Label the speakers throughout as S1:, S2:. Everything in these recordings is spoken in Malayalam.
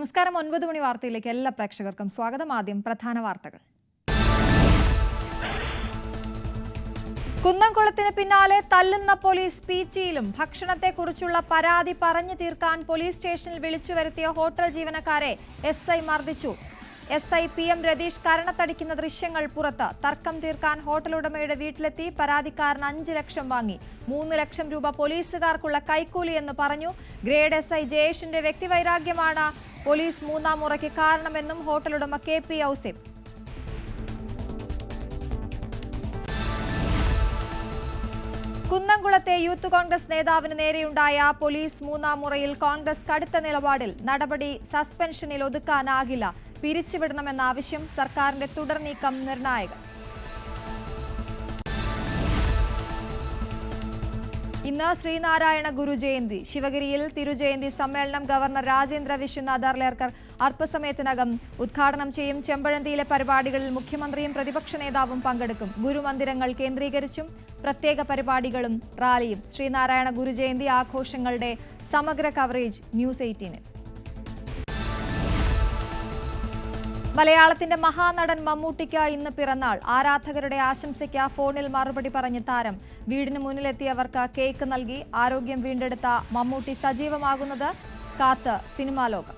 S1: നമസ്കാരം 9 മണി വാർത്തയിലേക്ക് എല്ലാ പ്രേക്ഷകർക്കും സ്വാഗതം. ആദ്യം പ്രധാന വാർത്തകൾ. കുന്നംകുളത്തിന് പിന്നാലെ തല്ലുന്ന പോലീസ് പീച്ചിയിലും. ഭക്ഷണത്തെക്കുറിച്ചുള്ള പരാതി പറഞ്ഞു തീർക്കാൻ പോലീസ് സ്റ്റേഷനിൽ വിളിച്ചു വരുത്തിയ ഹോട്ടൽ ജീവനക്കാരെ SI മർദ്ദിച്ചു. SI PM രതീഷ് കരണത്തടിക്കുന്ന ദൃശ്യങ്ങൾ പുറത്ത്. തർക്കം തീർക്കാൻ ഹോട്ടൽ ഉടമയുടെ വീട്ടിലെത്തി പരാതിക്കാരൻ 5 ലക്ഷം വാങ്ങി. 3 ലക്ഷം രൂപ പോലീസുകാർക്കുള്ള കൈക്കൂലി എന്ന് പറഞ്ഞു. ഗ്രേഡ് SI ജയേഷിന്റെ വ്യക്തിവൈരാഗ്യമാണ് പോലീസ് മൂന്നാം മുറയ്ക്ക് കാരണമെന്നും ഹോട്ടൽ ഉടമ KP ഔസേപ്പ്. കുന്നംകുളത്തെ യൂത്ത് കോൺഗ്രസ് നേതാവിന് നേരെയുണ്ടായ പോലീസ് മൂന്നാം മുറയിൽ കോൺഗ്രസ് കടുത്ത നിലപാടിൽ. നടപടി സസ്പെൻഷനിൽ ഒതുക്കാനാകില്ല. പിരിച്ചുവിടണമെന്ന ആവശ്യം. സർക്കാരിന്റെ തുടർ നീക്കം നിർണായകം. ഇന്ന് ശ്രീനാരായണ ഗുരു ജയന്തി. ശിവഗിരിയിൽ തിരുജയന്തി സമ്മേളനം ഗവർണർ രാജേന്ദ്ര വിശ്വനാഥ് അർലേക്കർ അല്പസമയത്തിനകം ഉദ്ഘാടനം ചെയ്യും. ചെമ്പഴന്തിയിലെ പരിപാടികളിൽ മുഖ്യമന്ത്രിയും പ്രതിപക്ഷ നേതാവും പങ്കെടുക്കും. ഗുരുമന്ദിരങ്ങൾ കേന്ദ്രീകരിച്ചും പ്രത്യേക പരിപാടികളും റാലിയും. ശ്രീനാരായണ ഗുരു ജയന്തി ആഘോഷങ്ങളുടെ സമഗ്ര കവറേജ് ന്യൂസ് 18. മലയാളത്തിന്റെ മഹാനടൻ മമ്മൂട്ടിക്ക് ഇന്ന് പിറന്നാൾ. ആരാധകരുടെ ആശംസയ്ക്ക് ഫോണിൽ മറുപടി പറഞ്ഞ് താരം. വീടിന് മുന്നിലെത്തിയവർക്ക് കേക്ക് നൽകി. ആരോഗ്യം വീണ്ടെടുത്ത മമ്മൂട്ടി സജീവമാകുന്നത് കാത്ത് സിനിമാ ലോകം.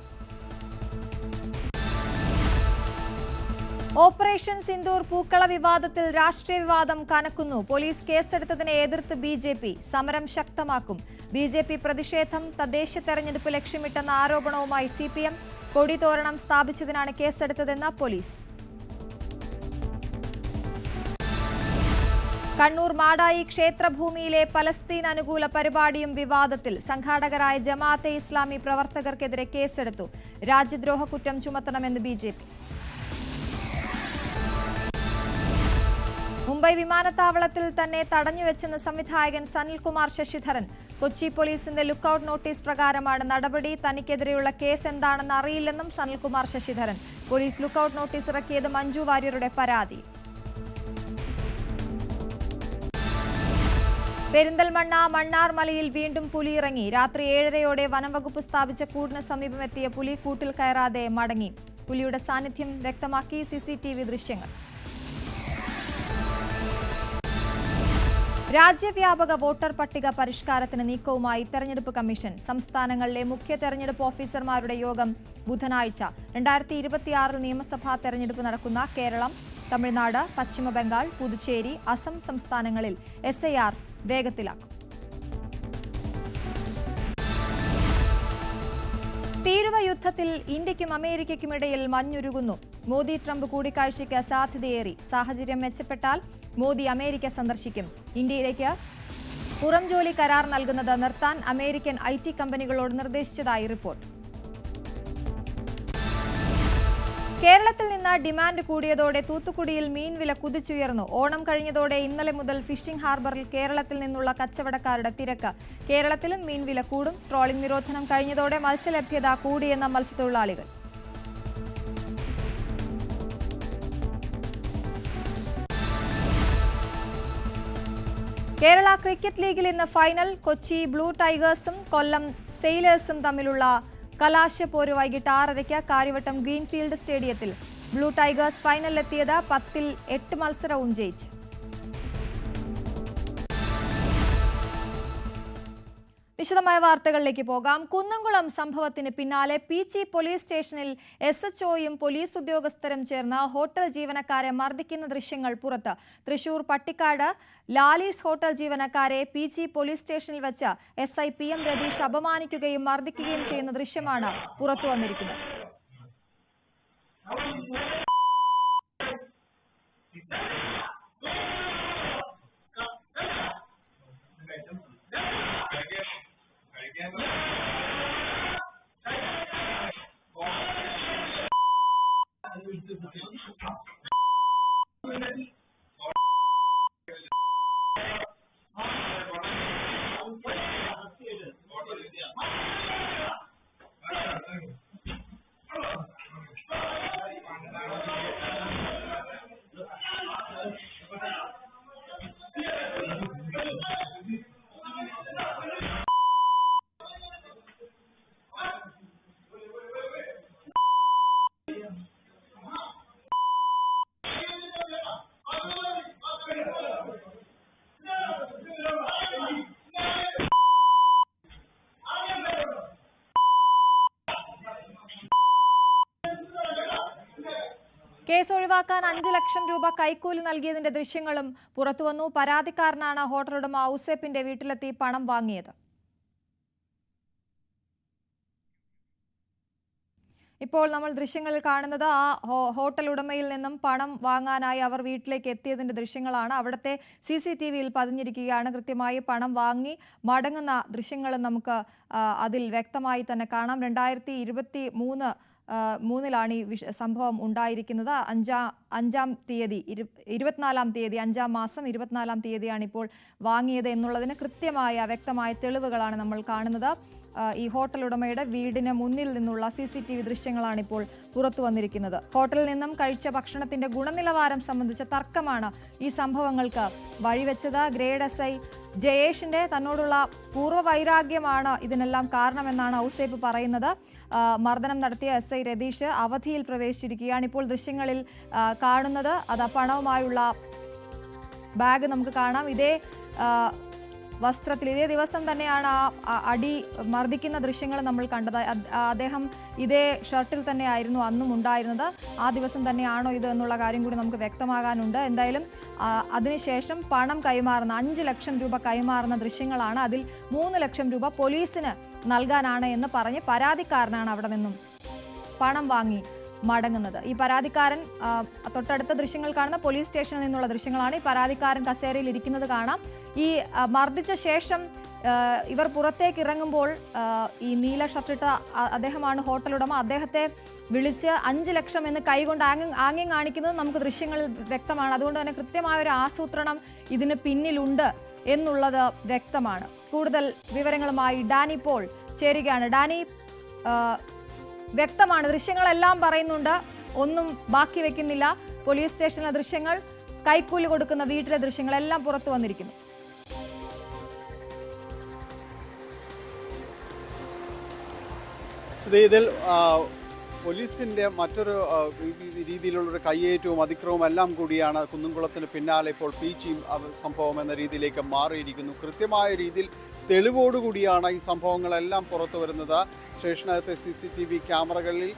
S1: ഓപ്പറേഷൻ സിന്ദൂർ പൂക്കള വിവാദത്തിൽ രാഷ്ട്രീയ വിവാദം കനക്കുന്നു. പോലീസ് കേസെടുത്തതിനെ എതിർത്ത് BJP. സമരം ശക്തമാക്കും. BJP പ്രതിഷേധം. തദ്ദേശ തെരഞ്ഞെടുപ്പ് ലക്ഷ്യമിട്ടെന്ന ആരോപണവുമായി CPM. കൊടിതോരണം സ്ഥാപിച്ചതിനാണ് കേസെടുത്തതെന്ന് പോലീസ്. കണ്ണൂർ മാടായി ക്ഷേത്രഭൂമിയിലെ പലസ്തീൻ അനുകൂല പരിപാടിയും വിവാദത്തിൽ. സംഘാടകരായ ജമാഅത്തെ ഇസ്ലാമി പ്രവർത്തകർക്കെതിരെ കേസെടുത്തു. രാജ്യദ്രോഹ കുറ്റം ചുമത്തണമെന്ന് BJP. മുംബൈ വിമാനത്താവളത്തിൽ തന്നെ തടഞ്ഞുവെച്ചെന്ന് സംവിധായകൻ സനിൽകുമാർ ശശിധരൻ. കൊച്ചി പോലീസിന്റെ ലുക്കൌട്ട് നോട്ടീസ് പ്രകാരമാണ് നടപടി. തനിക്കെതിരെയുള്ള കേസ് എന്താണെന്ന് അറിയില്ലെന്നും Sanilkumar Sasidharan. Police lookout notice ഇറക്കിയത് മഞ്ജു വാര്യരുടെ പരാതി. പെരിന്തൽമണ്ണ മണ്ണാർമലയിൽ വീണ്ടും പുലി ഇറങ്ങി. രാത്രി 7:30യോടെ വനംവകുപ്പ് സ്ഥാപിച്ച കൂടിന് സമീപമെത്തിയ പുലി കൂട്ടിൽ കയറാതെ മടങ്ങി. പുലിയുടെ സാന്നിധ്യം വ്യക്തമാക്കി CCTV ദൃശ്യങ്ങൾ. രാജ്യവ്യാപക വോട്ടർ പട്ടിക പരിഷ്കാരത്തിന് നീക്കവുമായി തെരഞ്ഞെടുപ്പ് കമ്മീഷൻ. സംസ്ഥാനങ്ങളിലെ മുഖ്യ തെരഞ്ഞെടുപ്പ് ഓഫീസർമാരുടെ യോഗം ബുധനാഴ്ച. 2026 നിയമസഭാ തെരഞ്ഞെടുപ്പ് നടക്കുന്ന കേരളം, തമിഴ്നാട്, പശ്ചിമബംഗാൾ, പുതുച്ചേരി, അസം സംസ്ഥാനങ്ങളിൽ SIR വേഗത്തിലാക്കും. തീരുവ യുദ്ധത്തിൽ ഇന്ത്യയ്ക്കും അമേരിക്കയ്ക്കുമിടയിൽ മഞ്ഞുരുകുന്നു. മോദി ട്രംപ് കൂടിക്കാഴ്ചയ്ക്ക് സാധ്യതയേറി. സാഹചര്യം മെച്ചപ്പെട്ടാൽ മോദി അമേരിക്ക സന്ദർശിക്കും. ഇന്ത്യയിലേക്ക് പുറംജോലി കരാർ നൽകുന്നത് നിർത്താൻ അമേരിക്കൻ IT കമ്പനികളോട് നിർദ്ദേശിച്ചതായി റിപ്പോർട്ട്. കേരളത്തിൽ നിന്ന് ഡിമാൻഡ് കൂടിയതോടെ തൂത്തുക്കുടിയിൽ മീൻവില കുതിച്ചുയർന്നു. ഓണം കഴിഞ്ഞതോടെ ഇന്നലെ മുതൽ ഫിഷിംഗ് ഹാർബറിൽ കേരളത്തിൽ നിന്നുള്ള കച്ചവടക്കാരുടെ തിരക്ക്. കേരളത്തിലും മീൻവില കൂടും. ട്രോളിംഗ് നിരോധനം കഴിഞ്ഞതോടെ മത്സ്യലഭ്യത കൂടിയെന്ന മത്സ്യത്തൊഴിലാളികൾ. കേരള ക്രിക്കറ്റ് ലീഗിൽ ഇന്ന് ഫൈനൽ. കൊച്ചി ബ്ലൂ ടൈഗേഴ്സും കൊല്ലം സെയിലേഴ്സും തമ്മിലുള്ള കലാശപ്പോര് വൈകിട്ട് 6:30 കാര്യവട്ടം ഗ്രീൻഫീൽഡ് സ്റ്റേഡിയത്തിൽ. ബ്ലൂ ടൈഗേഴ്സ് ഫൈനലിലെത്തിയത് 10-ൽ 8 മത്സരവും ജയിച്ചു. വിശദമായ വാർത്തകളിലേക്ക് പോകാം. കുന്നംകുളം സംഭവത്തിന് പിന്നാലെ പീച്ചി പോലീസ് സ്റ്റേഷനിൽ SHOയും പോലീസ് ഉദ്യോഗസ്ഥരും ചേർന്ന് ഹോട്ടൽ ജീവനക്കാരെ മർദ്ദിക്കുന്ന ദൃശ്യങ്ങൾ പുറത്ത്. തൃശൂർ പട്ടിക്കാട് ലാലീസ് ഹോട്ടൽ ജീവനക്കാരെ പീച്ചി പോലീസ് സ്റ്റേഷനിൽ വെച്ച് SI PM രതീഷ് അപമാനിക്കുകയും മർദ്ദിക്കുകയും ചെയ്യുന്ന ദൃശ്യമാണ് പുറത്തു വന്നിരിക്കുന്നത്. ഒഴിവാക്കാൻ 5 ലക്ഷം രൂപ കൈക്കൂലി നൽകിയതിന്റെ ദൃശ്യങ്ങളും പുറത്തുവന്നു. പരാതിക്കാരനാണ് ഹോട്ടൽ ഉടമ ഔസേപ്പിന്റെ വീട്ടിലെത്തി പണം വാങ്ങിയത്. ഇപ്പോൾ നമ്മൾ ദൃശ്യങ്ങളിൽ കാണുന്നത് ആ ഹോട്ടൽ ഉടമയിൽ നിന്നും പണം വാങ്ങാനായി അവർ വീട്ടിലേക്ക് എത്തിയതിന്റെ ദൃശ്യങ്ങളാണ്. അവിടുത്തെ CCTVയിൽ പതിഞ്ഞിരിക്കുകയാണ്. കൃത്യമായി പണം വാങ്ങി മടങ്ങുന്ന ദൃശ്യങ്ങളും നമുക്ക് അതിൽ വ്യക്തമായി തന്നെ കാണാം. 2023 ഈ സംഭവം ഉണ്ടായിരിക്കുന്നത്. 5-ാം തീയതി 24-ാം തീയതി 5-ാം മാസം 24-ാം തീയതിയാണ് ഇപ്പോൾ വാങ്ങിയത് എന്നുള്ളതിന് കൃത്യമായ വ്യക്തമായ തെളിവുകളാണ് നമ്മൾ കാണുന്നത്. ഈ ഹോട്ടൽ ഉടമയുടെ വീടിന് മുന്നിൽ നിന്നുള്ള CCTV ദൃശ്യങ്ങളാണ് ഇപ്പോൾ പുറത്തു വന്നിരിക്കുന്നത്. ഹോട്ടലിൽ നിന്നും കഴിച്ച ഭക്ഷണത്തിന്റെ ഗുണനിലവാരം സംബന്ധിച്ച തർക്കമാണ് ഈ സംഭവങ്ങൾക്ക് വഴിവെച്ചത്. ഗ്രേഡ് SI ജയേഷിന്റെ തന്നോടുള്ള പൂർവ്വവൈരാഗ്യമാണ് ഇതിനെല്ലാം കാരണമെന്നാണ് ഔസേപ്പ് പറയുന്നത്. മർദ്ദനം നടത്തിയ SI രതീഷ് അവധിയിൽ പ്രവേശിച്ചിരിക്കുകയാണ്. ഇപ്പോൾ ദൃശ്യങ്ങളിൽ കാണുന്നത് അത് പണവുമായുള്ള ബാഗ് നമുക്ക് കാണാം. ഇതേ വസ്ത്രത്തിൽ ഇതേ ദിവസം തന്നെയാണ് അടി മർദ്ദിക്കുന്ന ദൃശ്യങ്ങൾ നമ്മൾ കണ്ടത്. അദ്ദേഹം ഇതേ ഷർട്ടിൽ തന്നെയായിരുന്നു അന്നും ഉണ്ടായിരുന്നത്. ആ ദിവസം തന്നെയാണോ ഇത് എന്നുള്ള കാര്യം കൂടി നമുക്ക് വ്യക്തമാകാനുണ്ട്. എന്തായാലും അതിനുശേഷം പണം കൈമാറുന്ന 5 ലക്ഷം രൂപ കൈമാറുന്ന ദൃശ്യങ്ങളാണ്. അതിൽ 3 ലക്ഷം രൂപ പോലീസിന് നൽകാനാണ് എന്ന് പറഞ്ഞ് പരാതിക്കാരനാണ് അവിടെ നിന്നും പണം വാങ്ങി മടങ്ങുന്നത്. ഈ പരാതിക്കാരൻ തൊട്ടടുത്ത ദൃശ്യങ്ങൾ കാണുന്ന പോലീസ് സ്റ്റേഷനിൽ നിന്നുള്ള ദൃശ്യങ്ങളാണ്. ഈ പരാതിക്കാരൻ കസേരയിൽ ഇരിക്കുന്നത് കാണാം. ഈ മർദ്ദിച്ച ശേഷം ഇവർ പുറത്തേക്ക് ഇറങ്ങുമ്പോൾ ഈ നീല ഷർട്ടിട്ട അദ്ദേഹമാണ് ഹോട്ടൽ ഉടമ. അദ്ദേഹത്തെ വിളിച്ച് 5 ലക്ഷം എന്ന് കൈകൊണ്ട് ആംഗ്യം കാണിക്കുന്നത് നമുക്ക് ദൃശ്യങ്ങളിൽ വ്യക്തമാണ്. അതുകൊണ്ട് തന്നെ കൃത്യമായ ഒരു ആസൂത്രണം ഇതിന് പിന്നിലുണ്ട് എന്നുള്ളത് വ്യക്തമാണ്. കൂടുതൽ വിവരങ്ങളുമായി ഡാനി പോൾ ചേരുകയാണ്. ഡാനി, വ്യക്തമാണ്, ദൃശ്യങ്ങളെല്ലാം പറയുന്നുണ്ട്, ഒന്നും ബാക്കി വെക്കുന്നില്ല. പോലീസ് സ്റ്റേഷനിലെ ദൃശ്യങ്ങൾ, കൈക്കൂലി കൊടുക്കുന്ന വീട്ടിലെ ദൃശ്യങ്ങളെല്ലാം പുറത്തു വന്നിരിക്കുന്നു.
S2: ഇതിൽ പോലീസിൻ്റെ മറ്റൊരു രീതിയിലുള്ളൊരു കയ്യേറ്റവും അതിക്രമവും എല്ലാം കൂടിയാണ് കുന്നംകുളത്തിന് പിന്നാലെ ഇപ്പോൾ പീച്ചിയും സംഭവം എന്ന രീതിയിലേക്ക് മാറിയിരിക്കുന്നു. കൃത്യമായ രീതിയിൽ തെളിവോടുകൂടിയാണ് ഈ സംഭവങ്ങളെല്ലാം പുറത്തു വരുന്നത്. സ്റ്റേഷനകത്തെ CCTV ക്യാമറകളിൽ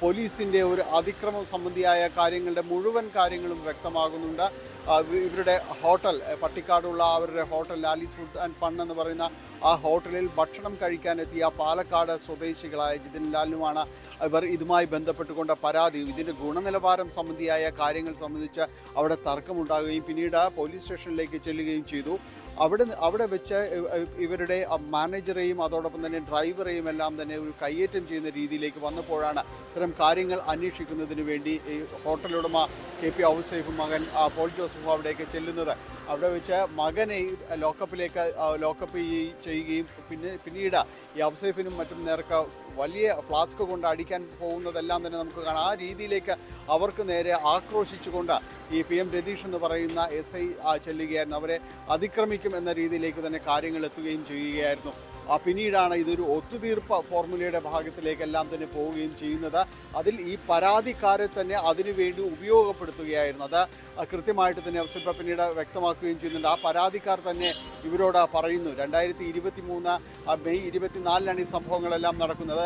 S2: പോലീസിൻ്റെ ഒരു അതിക്രമം സംബന്ധിയായ കാര്യങ്ങളുടെ മുഴുവൻ കാര്യങ്ങളും വ്യക്തമാകുന്നുണ്ട്. ഇവരുടെ ഹോട്ടൽ, പട്ടിക്കാടുള്ള അവരുടെ hotel Alice food and fun എന്ന് പറയുന്ന ആ ഹോട്ടലിൽ ഭക്ഷണം കഴിക്കാനെത്തിയ പാലക്കാട് സ്വദേശികളായ ജിതിൻ ലാലിനുമാണ് ഇവർ ഇതുമായി ബന്ധപ്പെട്ടുകൊണ്ട് പരാതി. ഇതിൻ്റെ ഗുണനിലവാരം സംബന്ധിയായ കാര്യങ്ങൾ സംബന്ധിച്ച് അവിടെ തർക്കമുണ്ടാകുകയും പിന്നീട് പോലീസ് സ്റ്റേഷനിലേക്ക് ചെല്ലുകയും ചെയ്തു. അവിടെ വെച്ച് ഇവരുടെ മാനേജറെയും അതോടൊപ്പം തന്നെ ഡ്രൈവറെയും എല്ലാം തന്നെ ഒരു കയ്യേറ്റം ചെയ്യുന്ന രീതിയിലേക്ക് വന്നപ്പോഴാണ് ഇത്തരം കാര്യങ്ങൾ അന്വേഷിക്കുന്നതിന് വേണ്ടി ഈ ഹോട്ടൽ ഉടമ KP ഔസേഫും മകൻ പോൾ ജോസഫും അവിടേക്ക് ചെല്ലുന്നത്. അവിടെ വെച്ച് മകനെ ലോക്കപ്പ് ചെയ്യുകയും പിന്നീട് ഈ ഔസേഫിനും മറ്റും നേർക്ക് വലിയ ഫ്ലാസ്ക് കൊണ്ട് അടിക്കാൻ പോകുന്നതെല്ലാം തന്നെ നമുക്ക് കാണാം. ആ രീതിയിലേക്ക് അവർക്ക് നേരെ ആക്രോശിച്ചുകൊണ്ട് ഈ PM രതീഷ് എന്ന് പറയുന്ന SI ചെല്ലുകയായിരുന്നു. അവരെ അതിക്രമിക്കും എന്ന രീതിയിലേക്ക് തന്നെ കാര്യങ്ങൾ എത്തുകയും ചെയ്യുകയായിരുന്നു. പിന്നീടാണ് ഇതൊരു ഒത്തുതീർപ്പ് ഫോർമുലയുടെ ഭാഗത്തിലേക്കെല്ലാം തന്നെ പോവുകയും ചെയ്യുന്നത്. അതിൽ ഈ പരാതിക്കാരെ തന്നെ അതിനുവേണ്ടി ഉപയോഗപ്പെടുത്തുകയായിരുന്നു. അത് കൃത്യമായിട്ട് തന്നെ ഔസേപ്പ് പിന്നീട് വ്യക്തമാക്കുകയും ചെയ്യുന്നുണ്ട്. ആ പരാതിക്കാർ തന്നെ ഇവരോട് പറയുന്നു. 2023 മെയ് 24 ഈ സംഭവങ്ങളെല്ലാം നടക്കുന്നത്.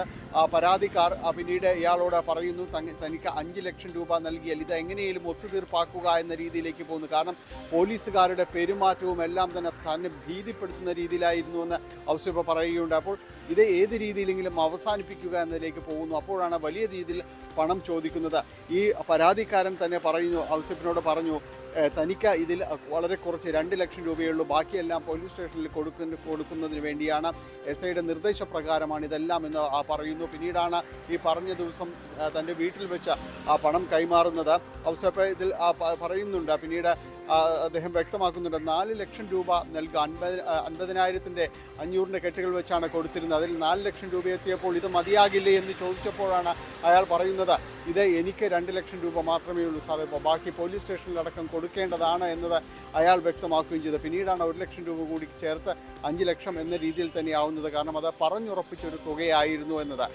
S2: പരാതിക്കാർ പിന്നീട് ഇയാളോട് പറയുന്നു തനിക്ക് 5 ലക്ഷം രൂപ നൽകിയാൽ ഇത് എങ്ങനെയും ഒത്തുതീർപ്പാക്കുക എന്ന രീതിയിലേക്ക് പോകുന്നു. കാരണം പോലീസുകാരുടെ പെരുമാറ്റവും എല്ലാം തന്നെ ഭീതിപ്പെടുത്തുന്ന രീതിയിലായിരുന്നുവെന്ന് ഔസേപ്പ് പറയുകയുണ്ട്. അപ്പോൾ ഇത് ഏത് രീതിയിലെങ്കിലും അവസാനിപ്പിക്കുക എന്നതിലേക്ക് പോകുന്നു. അപ്പോഴാണ് വലിയ രീതിയിൽ പണം ചോദിക്കുന്നത്. ഈ പരാതിക്കാരൻ തന്നെ പറയുന്നു, ഔസേപ്പിനോട് പറഞ്ഞു, തനിക്ക് ഇതിൽ വളരെ കുറച്ച് 2 ലക്ഷം രൂപയുള്ളൂ, ബാക്കിയെല്ലാം പോലീസ് സ്റ്റേഷനിൽ കൊടുക്കുന്നതിന് വേണ്ടിയാണ്, SIയുടെ നിർദ്ദേശപ്രകാരമാണ് ഇതെല്ലാം എന്ന് പറയുന്നു. പിന്നീടാണ് ഈ പറഞ്ഞ ദിവസം തൻ്റെ വീട്ടിൽ വെച്ച് ആ പണം കൈമാറുന്നത്. ഔസേപ്പ് ഇതിൽ പറയുന്നുണ്ട്. പിന്നീട് അദ്ദേഹം വ്യക്തമാക്കുന്നുണ്ട്, 4 ലക്ഷം രൂപ നൽകുക, 50,500 കെട്ടുകൾ വെച്ചാണ് കൊടുത്തിരുന്നത്. അതിൽ 4 ലക്ഷം രൂപ എത്തിയപ്പോൾ ഇത് മതിയാകില്ലേ എന്ന് ചോദിച്ചപ്പോഴാണ് അയാൾ പറയുന്നത്, ഇത് എനിക്ക് 2 ലക്ഷം രൂപ മാത്രമേ ഉള്ളൂ സാറേ, ഇപ്പോൾ ബാക്കി പോലീസ് സ്റ്റേഷനിലടക്കം കൊടുക്കേണ്ടതാണ് എന്നത് അയാൾ വ്യക്തമാക്കുകയും ചെയ്തു. പിന്നീടാണ് 1 ലക്ഷം രൂപ കൂടി ചേർത്ത് 5 ലക്ഷം എന്ന രീതിയിൽ തന്നെയാവുന്നത്. കാരണം അത് പറഞ്ഞുറപ്പിച്ചൊരു തുകയായിരുന്നു എന്നത്.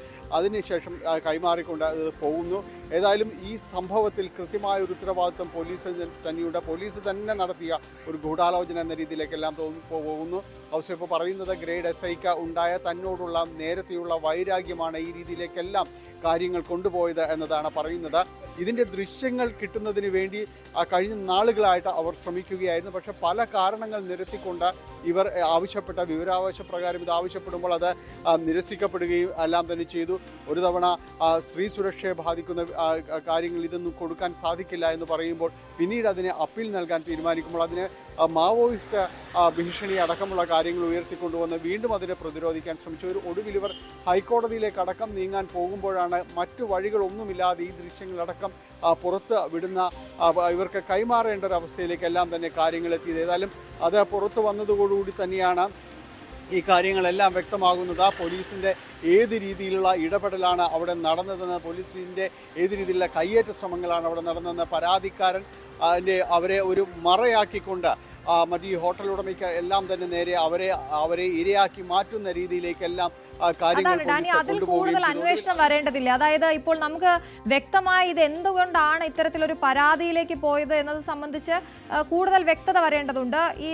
S2: അതിനുശേഷം കൈമാറിക്കൊണ്ട് അത് പോകുന്നു. ഏതായാലും ഈ സംഭവത്തിൽ കൃത്യമായ ഒരു ഉത്തരവാദിത്വം പോലീസ് തന്നെയുണ്ട്. പോലീസ് തന്നെ നടത്തിയ ഒരു ഗൂഢാലോചന എന്ന രീതിയിലേക്കെല്ലാം പോകുന്നു. ഔസേപ്പ് പറയുന്നത് ഗ്രേഡ് SI ഐക്ക് ഉണ്ടായ തന്നോടുള്ള നേരത്തെയുള്ള വൈരാഗ്യമാണ് ഈ രീതിയിലേക്കെല്ലാം കാര്യങ്ങൾ കൊണ്ടുപോയത് എന്നാണ് പറയുന്നത്. ഇതിൻ്റെ ദൃശ്യങ്ങൾ കിട്ടുന്നതിന് വേണ്ടി കഴിഞ്ഞ നാളുകളായിട്ട് അവർ ശ്രമിക്കുകയായിരുന്നു. പക്ഷേ പല കാരണങ്ങൾ നിരത്തിക്കൊണ്ട് ഇവർ ആവശ്യപ്പെട്ട വിവരാവകാശ പ്രകാരം ഇത് ആവശ്യപ്പെടുമ്പോൾ അത് നിരസിക്കപ്പെടുകയും എല്ലാം തന്നെ ചെയ്തു. ഒരു തവണ സ്ത്രീ സുരക്ഷയെ ബാധിക്കുന്ന കാര്യങ്ങൾ ഇതൊന്നും കൊടുക്കാൻ സാധിക്കില്ല എന്ന് പറയുമ്പോൾ പിന്നീട് അതിന് അപ്പീൽ നൽകാൻ തീരുമാനിക്കുമ്പോൾ അതിന് മാവോയിസ്റ്റ് ഭീഷണി അടക്കമുള്ള കാര്യങ്ങൾ ഉയർത്തിക്കൊണ്ടുവന്ന് വീണ്ടും അതിനെ പ്രതിരോധിക്കാൻ ശ്രമിച്ചു. ഒരു ഒടുവിൽ ഇവർ ഹൈക്കോടതിയിലേക്ക് അടക്കം നീങ്ങാൻ പോകുമ്പോഴാണ് മറ്റു വഴികളൊന്നുമില്ലാതെ ഈ ദൃശ്യങ്ങളടക്കം പുറത്ത് വിടുന്ന ഇവർക്ക് കൈമാറേണ്ട ഒരു അവസ്ഥയിലേക്കെല്ലാം തന്നെ കാര്യങ്ങൾ എത്തിയത്. ഏതായാലും അത് പുറത്തു വന്നതോടുകൂടി തന്നെയാണ് ഈ കാര്യങ്ങളെല്ലാം വ്യക്തമാകുന്നത്. പോലീസിൻ്റെ ഏത് രീതിയിലുള്ള ഇടപെടലാണ് അവിടെ നടന്നതെന്ന്, പോലീസിൻ്റെ ഏത് രീതിയിലുള്ള കയ്യേറ്റ ശ്രമങ്ങളാണ് അവിടെ നടന്നതെന്ന്, പരാതിക്കാരൻ അവരെ ഒരു മറയാക്കിക്കൊണ്ട് മറ്റ് ഈ ഹോട്ടൽ ഉടമയ്ക്ക് എല്ലാം തന്നെ നേരെ അവരെ ഇരയാക്കി മാറ്റുന്ന രീതിയിലേക്കെല്ലാം കാര്യങ്ങൾ
S1: അതിൽ കൂടുതൽ അന്വേഷണം വരേണ്ടതില്ല. അതായത് ഇപ്പോൾ നമുക്ക് വ്യക്തമായി ഇത് എന്തുകൊണ്ടാണ് ഇത്തരത്തിലൊരു പരാതിയിലേക്ക് പോയത് എന്നത് സംബന്ധിച്ച് കൂടുതൽ വ്യക്തത വരേണ്ടതുണ്ട്. ഈ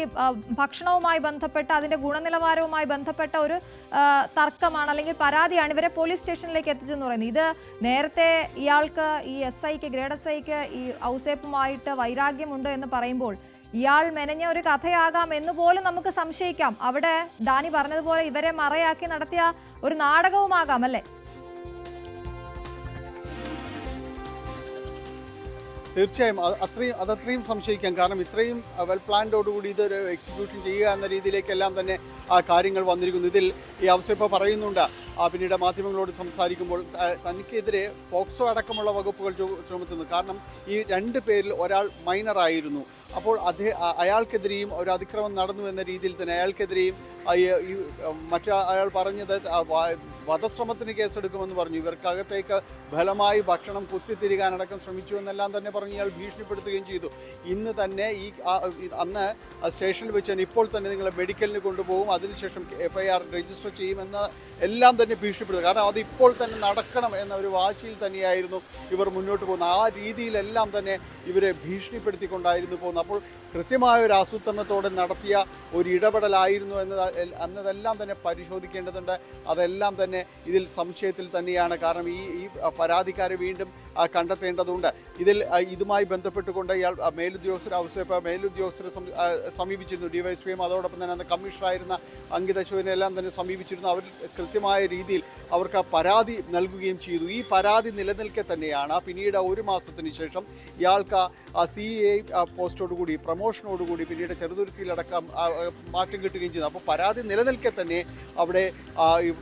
S1: ഭക്ഷണവുമായി ബന്ധപ്പെട്ട അതിന്റെ ഗുണനിലവാരവുമായി ബന്ധപ്പെട്ട ഒരു തർക്കമാണ് അല്ലെങ്കിൽ പരാതിയാണ് ഇവരെ പോലീസ് സ്റ്റേഷനിലേക്ക് എത്തിച്ചെന്ന് പറയുന്നത്. ഇത് നേരത്തെ ഇയാൾക്ക് ഈ SIക്ക് ഗ്രേഡ് SIക്ക് ഈ ഔസേപ്പുമായിട്ട് വൈരാഗ്യമുണ്ട് എന്ന് പറയുമ്പോൾ ഇയാൾ മെനഞ്ഞ ഒരു കഥയാകാം എന്ന് പോലും നമുക്ക് സംശയിക്കാം. അവിടെ ഡാനി പറഞ്ഞതുപോലെ ഇവരെ മറയാക്കി നടത്തിയ ഒരു നാടകവുമാകാം അല്ലേ?
S2: തീർച്ചയായും അതത്രയും സംശയിക്കാം. കാരണം ഇത്രയും വെൽ പ്ലാൻഡോടുകൂടി ഇതൊരു എക്സിക്യൂഷൻ ചെയ്യുക എന്ന രീതിയിലേക്കെല്ലാം തന്നെ കാര്യങ്ങൾ വന്നിരിക്കുന്നു. ഇതിൽ ഈ ഔസേപ്പ പറയുന്നുണ്ട്, പിന്നീട് മാധ്യമങ്ങളോട് സംസാരിക്കുമ്പോൾ തനിക്കെതിരെ പോക്സോ അടക്കമുള്ള വകുപ്പുകൾ ചുമത്തുന്നു. കാരണം ഈ 2 പേരിൽ ഒരാൾ മൈനറായിരുന്നു. അപ്പോൾ അയാൾക്കെതിരെയും ഒരു അതിക്രമം നടന്നു എന്ന രീതിയിൽ തന്നെ അയാൾക്കെതിരെയും അയാൾ പറഞ്ഞത് വധശ്രമത്തിന് കേസെടുക്കുമെന്ന് പറഞ്ഞു. ഇവർക്കകത്തേക്ക് ഫലമായി ഭക്ഷണം കുത്തിത്തിരികാനടക്കം ശ്രമിച്ചു എന്നെല്ലാം തന്നെ പറഞ്ഞ് ഇയാൾ ഭീഷണിപ്പെടുത്തുകയും ചെയ്തു. ഇന്ന് തന്നെ അന്ന് സ്റ്റേഷനിൽ വെച്ച് തന്നെ ഇപ്പോൾ തന്നെ നിങ്ങളെ മെഡിക്കലിന് കൊണ്ടുപോകും, അതിനുശേഷം FIR രജിസ്റ്റർ ചെയ്യുമെന്ന് എല്ലാം തന്നെ ഭീഷണിപ്പെടുത്തുക. കാരണം അത് ഇപ്പോൾ തന്നെ നടക്കണം എന്ന ഒരു വാശിയിൽ തന്നെയായിരുന്നു ഇവർ മുന്നോട്ട് പോകുന്നത്. ആ രീതിയിലെല്ലാം തന്നെ ഇവരെ ഭീഷണിപ്പെടുത്തിക്കൊണ്ടായിരുന്നു പോകുന്നത്. അപ്പോൾ കൃത്യമായ ഒരു ആസൂത്രണത്തോടെ നടത്തിയ ഒരു ഇടപെടലായിരുന്നു എന്നതെല്ലാം തന്നെ പരിശോധിക്കേണ്ടതുണ്ട്. അതെല്ലാം തന്നെ ഇതിൽ സംശയത്തിൽ തന്നെയാണ്. കാരണം ഈ പരാതിക്കാരെ വീണ്ടും കണ്ടെത്തേണ്ടതുണ്ട്. ഇതുമായി ബന്ധപ്പെട്ടുകൊണ്ട് ഇയാൾ മേലുദ്യോഗസ്ഥരെ സമീപിച്ചിരുന്നു. DYSPയും അതോടൊപ്പം തന്നെ അന്ന് കമ്മീഷണറായിരുന്ന അങ്കിത അശോകനെ എല്ലാം തന്നെ സമീപിച്ചിരുന്നു. അവർ കൃത്യമായ രീതിയിൽ അവർക്ക് പരാതി നൽകുകയും ചെയ്തു. ഈ പരാതി നിലനിൽക്കെ തന്നെയാണ് പിന്നീട് 1 മാസത്തിന് ശേഷം ഇയാൾക്ക് CA പോസ്റ്റോടുകൂടി പ്രൊമോഷനോടുകൂടി പിന്നീട് ചെറുതുരുത്തിയിലടക്കം മാറ്റം കിട്ടുകയും ചെയ്തു. അപ്പോൾ പരാതി നിലനിൽക്കെ തന്നെ അവിടെ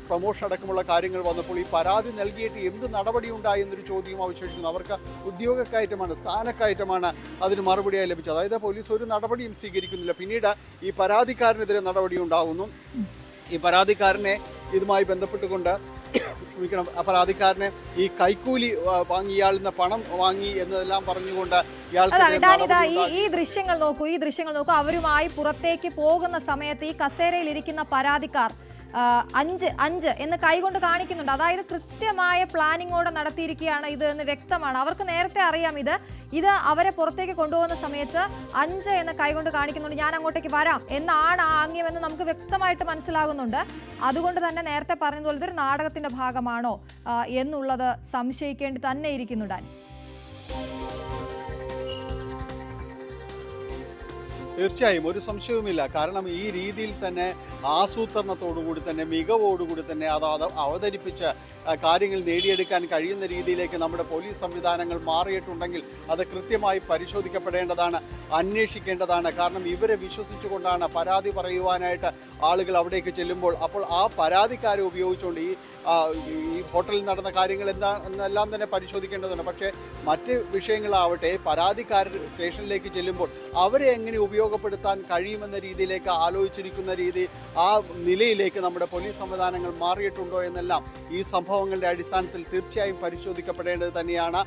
S2: പ്രൊമോഷൻ അടക്കമുള്ള കാര്യങ്ങൾ വന്നപ്പോൾ ഈ പരാതി നൽകിയിട്ട് എന്ത് നടപടി ഉണ്ടായി എന്നൊരു ചോദ്യം അവശേഷിക്കുന്നു. അവർക്ക് ഉദ്യോഗക്കയറ്റമാണ്, സ്ഥാനക്കയറ്റമാണ് അതിന് മറുപടിയായി ലഭിച്ചത്. അതായത് പോലീസ് ഒരു നടപടിയും സ്വീകരിക്കുന്നില്ല. പിന്നീട് ഈ പരാതിക്കാരനെതിരെ നടപടി ഉണ്ടാകുന്നു. ഈ പരാതിക്കാരനെ ഇതുമായി ബന്ധപ്പെട്ടുകൊണ്ട് പരാതിക്കാരനെ ഈ കൈക്കൂലി വാങ്ങി ഇയാളിൽ നിന്ന് പണം വാങ്ങി എന്നതെല്ലാം പറഞ്ഞുകൊണ്ട്
S1: ഈ ദൃശ്യങ്ങൾ നോക്കൂ. അവരുമായി പുറത്തേക്ക് പോകുന്ന സമയത്ത് ഈ കസേരയിൽ ഇരിക്കുന്ന പരാതിക്കാർ 5 എന്ന് കൈകൊണ്ട് കാണിക്കുന്നുണ്ട്. അതായത് കൃത്യമായ പ്ലാനിങ്ങോടെ നടത്തിയിരിക്കുകയാണ് ഇത് എന്ന് വ്യക്തമാണ്. അവർക്ക് നേരത്തെ അറിയാം ഇത് അവരെ പുറത്തേക്ക് കൊണ്ടുപോകുന്ന സമയത്ത് 5 എന്ന് കൈകൊണ്ട് കാണിക്കുന്നുണ്ട്. ഞാൻ അങ്ങോട്ടേക്ക് വരാം എന്നാണ് ആ ആംഗ്യമെന്ന് നമുക്ക് വ്യക്തമായിട്ട് മനസ്സിലാകുന്നുണ്ട്. അതുകൊണ്ട് തന്നെ നേരത്തെ പറഞ്ഞതുപോലെ ഇതൊരു നാടകത്തിന്റെ ഭാഗമാണോ എന്നുള്ളത് സംശയിക്കേണ്ടി തന്നെ ഇരിക്കുന്നുണ്ട്.
S2: തീർച്ചയായും ഒരു സംശയവുമില്ല. കാരണം ഈ രീതിയിൽ തന്നെ ആസൂത്രണത്തോടുകൂടി തന്നെ മികവോടുകൂടി തന്നെ അത് അവതരിപ്പിച്ച് കാര്യങ്ങൾ നേടിയെടുക്കാൻ കഴിയുന്ന രീതിയിലേക്ക് നമ്മുടെ പോലീസ് സംവിധാനങ്ങൾ മാറിയിട്ടുണ്ടെങ്കിൽ അത് കൃത്യമായി പരിശോധിക്കപ്പെടേണ്ടതാണ്, അന്വേഷിക്കേണ്ടതാണ്. കാരണം ഇവരെ വിശ്വസിച്ചുകൊണ്ടാണ് പരാതി പറയുവാനായിട്ട് ആളുകൾ അവിടേക്ക് ചെല്ലുമ്പോൾ അപ്പോൾ ആ പരാതിക്കാരെ ഉപയോഗിച്ചുകൊണ്ട് ഈ ഹോട്ടലിൽ നടന്ന കാര്യങ്ങൾ എന്താണെന്നെല്ലാം തന്നെ പരിശോധിക്കേണ്ടതുണ്ട്. പക്ഷേ മറ്റ് വിഷയങ്ങളാവട്ടെ പരാതിക്കാർ സ്റ്റേഷനിലേക്ക് ചെല്ലുമ്പോൾ അവരെ എങ്ങനെ ഉപയോഗപ്പെടുത്താൻ കഴിയുമെന്ന രീതിയിലേക്ക് ആലോചിച്ചിരിക്കുന്ന രീതി, ആ നിലയിലേക്ക് നമ്മുടെ പോലീസ് സംവിധാനങ്ങൾ മാറിയിട്ടുണ്ടോ എന്നെല്ലാം ഈ സംഭവങ്ങളുടെ അടിസ്ഥാനത്തിൽ തീർച്ചയായും പരിശോധിക്കപ്പെടേണ്ടത് തന്നെയാണ്.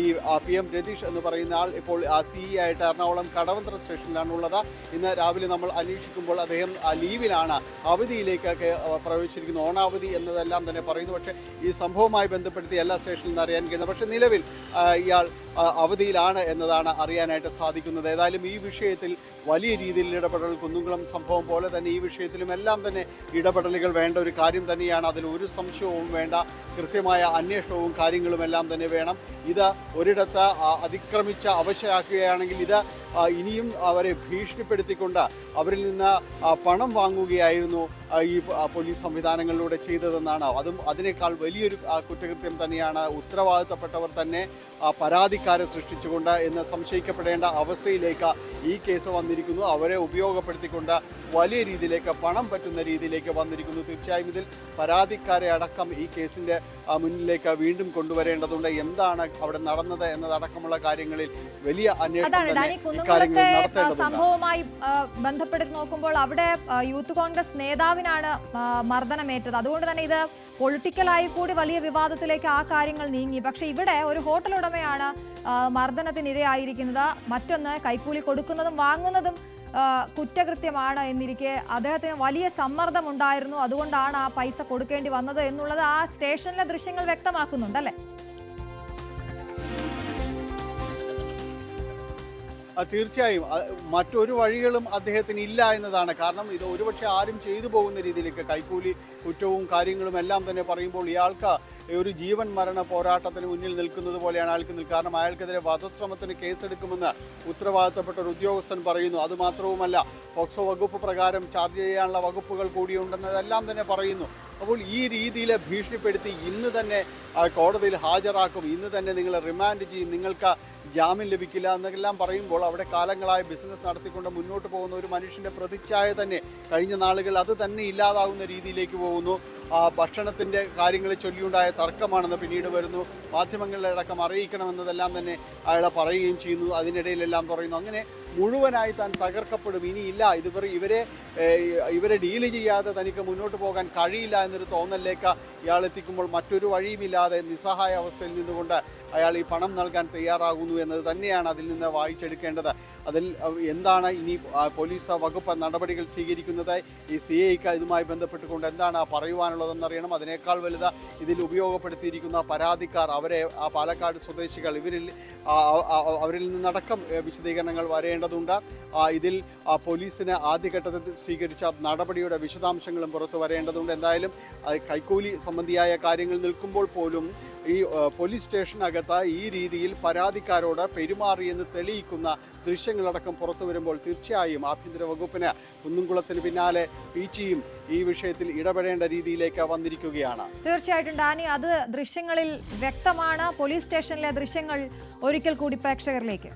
S2: ഈ PM രതീഷ് എന്ന് പറയുന്ന ആൾ ഇപ്പോൾ CE ആയിട്ട് എറണാകുളം കടവന്ത്ര സ്റ്റേഷനിലാണുള്ളത്. ഇന്ന് രാവിലെ നമ്മൾ അന്വേഷിക്കുമ്പോൾ അദ്ദേഹം ലീവിലാണ്, അവധിയിലേക്കൊക്കെ പ്രവേശിച്ചിരിക്കുന്നു. ഓണാവധി എന്നതെല്ലാം തന്നെ പറയുന്നു. പക്ഷേ ഈ സംഭവവുമായി ബന്ധപ്പെടുത്തി എല്ലാ സ്റ്റേഷനിൽ നിന്ന് അറിയാൻ കഴിയുന്നത്. പക്ഷേ നിലവിൽ ഇയാൾ അവധിയിലാണ് എന്നതാണ് അറിയാനായിട്ട് സാധിക്കുന്നത്. ഏതായാലും ഈ വിഷയത്തിൽ വലിയ രീതിയിൽ ഇടപെടൽ, കുന്നുംകുളം സംഭവം പോലെ തന്നെ ഈ വിഷയത്തിലും എല്ലാം തന്നെ ഇടപെടലുകൾ വേണ്ട ഒരു കാര്യം തന്നെയാണ്. അതിൽ ഒരു സംശയവും വേണ്ട. കൃത്യമായ അന്വേഷണവും കാര്യങ്ങളും എല്ലാം തന്നെ വേണം. ഇത് ഒരിടത്ത് അതിക്രമിച്ച് അവശയാക്കുകയാണെങ്കിൽ ഇത് ഇനിയും അവരെ ഭീഷണിപ്പെടുത്തിക്കൊണ്ട് അവരിൽ നിന്ന് പണം വാങ്ങുകയായിരുന്നു ഈ പോലീസ് സംവിധാനങ്ങളിലൂടെ ചെയ്തതെന്നാണ്. അതിനേക്കാൾ വലിയൊരു കുറ്റകൃത്യം തന്നെയാണ്. ഉത്തരവാദിത്തപ്പെട്ടവർ തന്നെ പരാതിക്കാരെ സൃഷ്ടിച്ചുകൊണ്ട് എന്ന് സംശയിക്കപ്പെടേണ്ട അവസ്ഥയിലേക്ക് ഈ കേസ് വന്നിരിക്കുന്നു. അവരെ ഉപയോഗപ്പെടുത്തിക്കൊണ്ട് വലിയ രീതിയിലേക്ക് പണം പറ്റുന്ന രീതിയിലേക്ക് വന്നിരിക്കുന്നു. തീർച്ചയായും ഇതിൽ പരാതിക്കാരെ അടക്കം ഈ കേസിൻ്റെ മുന്നിലേക്ക് വീണ്ടും കൊണ്ടുവരേണ്ടതുണ്ട്. എന്താണ് അവിടെ നടന്നത് എന്നതടക്കമുള്ള കാര്യങ്ങളിൽ വലിയ അന്വേഷണം തന്നെ ഇക്കാര്യങ്ങളിൽ നടത്തേണ്ടതുണ്ട്.
S1: സംഭവവുമായി ബന്ധപ്പെട്ട് നോക്കുമ്പോൾ അവിടെ യൂത്ത് കോൺഗ്രസ് നേതാവിനാണ് മർദ്ദനമേറ്റത്. അതുകൊണ്ട് തന്നെ ഇത് പൊളിറ്റിക്കലായി കൂടി വലിയ വിവാദത്തിലേക്ക് ആ കാര്യങ്ങൾ നീങ്ങി. പക്ഷേ ഇവിടെ ഒരു ഹോട്ടൽ ഉടമയാണ് മർദ്ദനത്തിനിരയായിരിക്കുന്നത്. മറ്റൊന്ന് കൈക്കൂലി കൊടുക്കുന്നതും വാങ്ങുന്നതും കുറ്റകൃത്യമാണ് എന്നിരിക്കെ അദ്ദേഹത്തിന് വലിയ സമ്മർദ്ദമുണ്ടായിരുന്നു. അതുകൊണ്ടാണ് ആ പൈസ കൊടുക്കേണ്ടി വന്നത് എന്നുള്ളത് ആ സ്റ്റേഷനിലെ ദൃശ്യങ്ങൾ വ്യക്തമാക്കുന്നുണ്ടല്ലേ?
S2: തീർച്ചയായും മറ്റൊരു വഴികളും അദ്ദേഹത്തിന് ഇല്ല എന്നതാണ്. കാരണം ഇത് ഒരുപക്ഷെ ആരും ചെയ്തു പോകുന്ന രീതിയിലേക്ക് കൈക്കൂലി കുറ്റവും കാര്യങ്ങളും എല്ലാം തന്നെ പറയുമ്പോൾ ഇയാൾക്ക് ഒരു ജീവൻ മരണ പോരാട്ടത്തിന് മുന്നിൽ നിൽക്കുന്നത് പോലെയാണ് അയാൾക്ക് നിൽക്കുക. കാരണം അയാൾക്കെതിരെ വധശ്രമത്തിന് കേസെടുക്കുമെന്ന് ഉത്തരവാദിത്തപ്പെട്ട ഒരു ഉദ്യോഗസ്ഥൻ പറയുന്നു. അതുമാത്രവുമല്ല, പോക്സോ വകുപ്പ് പ്രകാരം ചാർജ് ചെയ്യാനുള്ള വകുപ്പുകൾ കൂടിയുണ്ടെന്നതെല്ലാം തന്നെ പറയുന്നു. അപ്പോൾ ഈ രീതിയിൽ ഭീഷണിപ്പെടുത്തി ഇന്ന് തന്നെ കോടതിയിൽ ഹാജരാക്കും, ഇന്ന് തന്നെ നിങ്ങളെ റിമാൻഡ് ചെയ്യും, നിങ്ങൾക്ക് ജാമ്യം ലഭിക്കില്ല എന്നെല്ലാം പറയുമ്പോൾ അവിടെ കാലങ്ങളായി ബിസിനസ് നടത്തിക്കൊണ്ട് മുന്നോട്ട് പോകുന്ന ഒരു മനുഷ്യൻ്റെ പ്രതിച്ഛായ തന്നെ കഴിഞ്ഞ നാളുകൾ അത് തന്നെ ഇല്ലാതാവുന്ന രീതിയിലേക്ക് പോകുന്നു. ഭക്ഷണത്തിൻ്റെ കാര്യങ്ങളെ ചൊല്ലിയുണ്ടായ തർക്കമാണെന്ന് പിന്നീട് വരുന്നു. മാധ്യമങ്ങളിലടക്കം അറിയിക്കണമെന്നതെല്ലാം തന്നെ അയാളെ പറയുകയും ചെയ്യുന്നു. അതിനിടയിലെല്ലാം പറയുന്നു അങ്ങനെ മുഴുവനായി താൻ തകർക്കപ്പെടും, ഇനിയില്ല, ഇവരെ ഡീല് ചെയ്യാതെ തനിക്ക് മുന്നോട്ട് പോകാൻ കഴിയില്ല എന്നൊരു തോന്നലിലേക്ക് ഇയാൾ എത്തിക്കുമ്പോൾ മറ്റൊരു വഴിയുമില്ലാതെ നിസ്സഹായ അവസ്ഥയിൽ നിന്നുകൊണ്ട് അയാൾ ഈ പണം നൽകാൻ തയ്യാറാകുന്നു എന്നത് തന്നെയാണ് അതിൽ നിന്ന് വായിച്ചെടുക്കേണ്ടത്. അതിൽ എന്താണ് ഇനി പോലീസ് വകുപ്പ് നടപടികൾ സ്വീകരിക്കുന്നത്, ഈ CIക്ക് ഇതുമായി ബന്ധപ്പെട്ടുകൊണ്ട് എന്താണ് പറയുവാനുള്ളതെന്നറിയണം. അതിനേക്കാൾ വലുത് ഇതിൽ ഉപയോഗപ്പെടുത്തിയിരിക്കുന്ന പരാതിക്കാർ, അവരെ ആ പാലക്കാട് സ്വദേശികൾ, അവരിൽ നിന്നടക്കം വിശദീകരണങ്ങൾ വരേണ്ടതുണ്ട്. ഇതിൽ പോലീസിന് ആദ്യഘട്ടത്തിൽ സ്വീകരിച്ച നടപടിയുടെ വിശദാംശങ്ങളും പുറത്തു വരേണ്ടതുണ്ട്. എന്തായാലും കൈക്കൂലി സംബന്ധിയായ കാര്യങ്ങൾ നിൽക്കുമ്പോൾ പോലും ഈ പോലീസ് സ്റ്റേഷനകത്ത് ഈ രീതിയിൽ പരാതിക്കാരോട് പെരുമാറിയെന്ന് തെളിയിക്കുന്ന ദൃശ്യങ്ങളടക്കം പുറത്തു വരുമ്പോൾ തീർച്ചയായും ആഭ്യന്തര വകുപ്പിന് കുന്നുംകുളത്തിന് പിന്നാലെ പീച്ചിയും ഈ വിഷയത്തിൽ ഇടപെടേണ്ട രീതിയിലേക്ക് വന്നിരിക്കുകയാണ്.
S1: തീർച്ചയായിട്ടും ഡാനി, അത് ദൃശ്യങ്ങളിൽ വ്യക്തമാണ്. പോലീസ് സ്റ്റേഷനിലെ ദൃശ്യങ്ങൾ ഒരിക്കൽ കൂടി പ്രേക്ഷകരിലേക്ക്.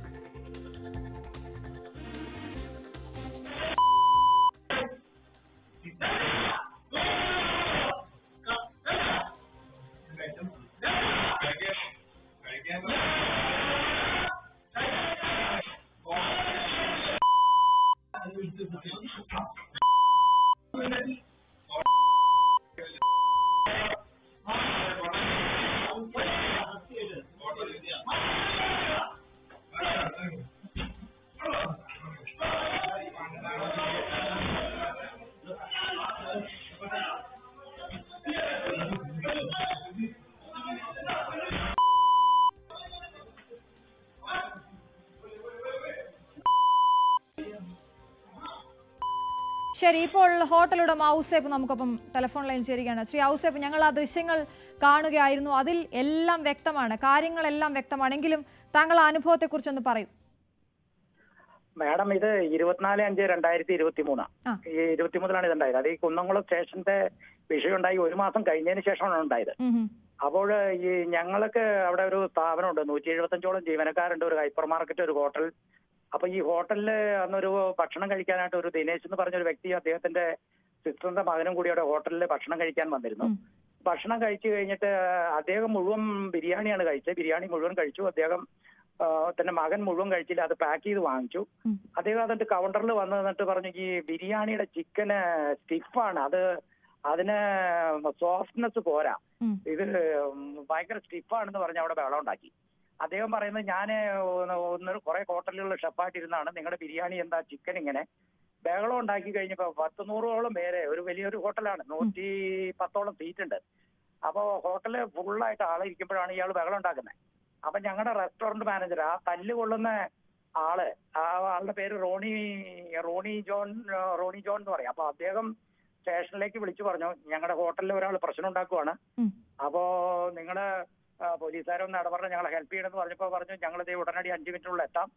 S1: ശരി, ഇപ്പോൾ ഹോട്ടൽ ഉടമ ഔസേപ്പ് നമുക്കൊപ്പം ടെലിഫോൺ ലൈൻ ചേരുകയാണ്. ശ്രീ ഔസേപ്പ്, ഞങ്ങൾ ആ ദൃശ്യങ്ങൾ കാണുകയായിരുന്നു. അതിൽ എല്ലാം വ്യക്തമാണ്, കാര്യങ്ങളെല്ലാം വ്യക്തമാണെങ്കിലും താങ്കൾ ആ അനുഭവത്തെക്കുറിച്ചൊന്ന് പറയൂ.
S3: മാഡം, ഇത് 24/5/2023 ഈ 23 ഇതുണ്ടായത്. അത് ഈ കുന്നംകുളം സ്റ്റേഷന്റെ വിഷയം ഉണ്ടായി 1 മാസം കഴിഞ്ഞതിന് ശേഷമാണ് ഉണ്ടായത്. അപ്പോൾ ഈ ഞങ്ങൾക്ക് അവിടെ ഒരു സ്ഥാപനമുണ്ട്, 175ഓളം ജീവനക്കാരുണ്ട്, ഒരു ഹൈപ്പർ മാർക്കറ്റ്, ഒരു ഹോട്ടൽ. അപ്പൊ ഈ ഹോട്ടലിൽ അന്നൊരു ഭക്ഷണം കഴിക്കാനായിട്ട് ഒരു ദിനേശ് എന്ന് പറഞ്ഞൊരു വ്യക്തി, അദ്ദേഹത്തിന്റെ സിസ്റ്ററിന്റെ മകനും കൂടി അവിടെ ഹോട്ടലിൽ ഭക്ഷണം കഴിക്കാൻ വന്നിരുന്നു. ഭക്ഷണം കഴിച്ചു കഴിഞ്ഞിട്ട് അദ്ദേഹം മുഴുവൻ ബിരിയാണിയാണ് കഴിച്ചത്. ബിരിയാണി മുഴുവൻ കഴിച്ചു. അദ്ദേഹം തന്റെ മകൻ മുഴുവൻ കഴിച്ചില്ല, അത് പാക്ക് ചെയ്ത് വാങ്ങിച്ചു. അദ്ദേഹം അതിന്റെ കൗണ്ടറിൽ വന്ന് നിന്നിട്ട് പറഞ്ഞു, ഈ ബിരിയാണിയുടെ ചിക്കന് സ്റ്റിഫാണ്, അതിന് സോഫ്റ്റ്നെസ് പോരാ, ഇത് ഭയങ്കര സ്റ്റിഫാണെന്ന് പറഞ്ഞ് അവിടെ ബഹളം ഉണ്ടാക്കി. അദ്ദേഹം പറയുന്നത്, ഞാൻ കുറെ ഹോട്ടലുകളിൽ ഷെഫായിട്ടിരുന്നാണ്, നിങ്ങളുടെ ബിരിയാണി എന്താ ചിക്കൻ ഇങ്ങനെ? ബഹളം ഉണ്ടാക്കി കഴിഞ്ഞപ്പോ 100-100ഓളം പേരെ, ഒരു വലിയൊരു ഹോട്ടലാണ്, 110ഓളം സീറ്റ് ഉണ്ട്. അപ്പോ ഹോട്ടല് ഫുള്ളായിട്ട് ആളിരിക്കുമ്പോഴാണ് ഇയാൾ ബഹളം ഉണ്ടാക്കുന്നത്. അപ്പൊ ഞങ്ങളുടെ റെസ്റ്റോറന്റ് മാനേജർ, ആ തല്ല് കൊള്ളുന്ന ആള്, ആ ആളുടെ പേര് റോണി ജോൺ എന്ന് പറയും. അപ്പൊ അദ്ദേഹം സ്റ്റേഷനിലേക്ക് വിളിച്ചു പറഞ്ഞു, ഞങ്ങളുടെ ഹോട്ടലിൽ ഒരാൾ പ്രശ്നം ഉണ്ടാക്കുവാണ്, അപ്പോ നിങ്ങള് പോലീസുകാരൊന്ന് ഇടപെടണം, ഞങ്ങളെ ഹെൽപ്പ് ചെയ്യണമെന്ന് പറഞ്ഞപ്പോ പറഞ്ഞു ഞങ്ങളിത് ഉടനടി 5 മിനിറ്റിനുള്ളിൽ എത്താം,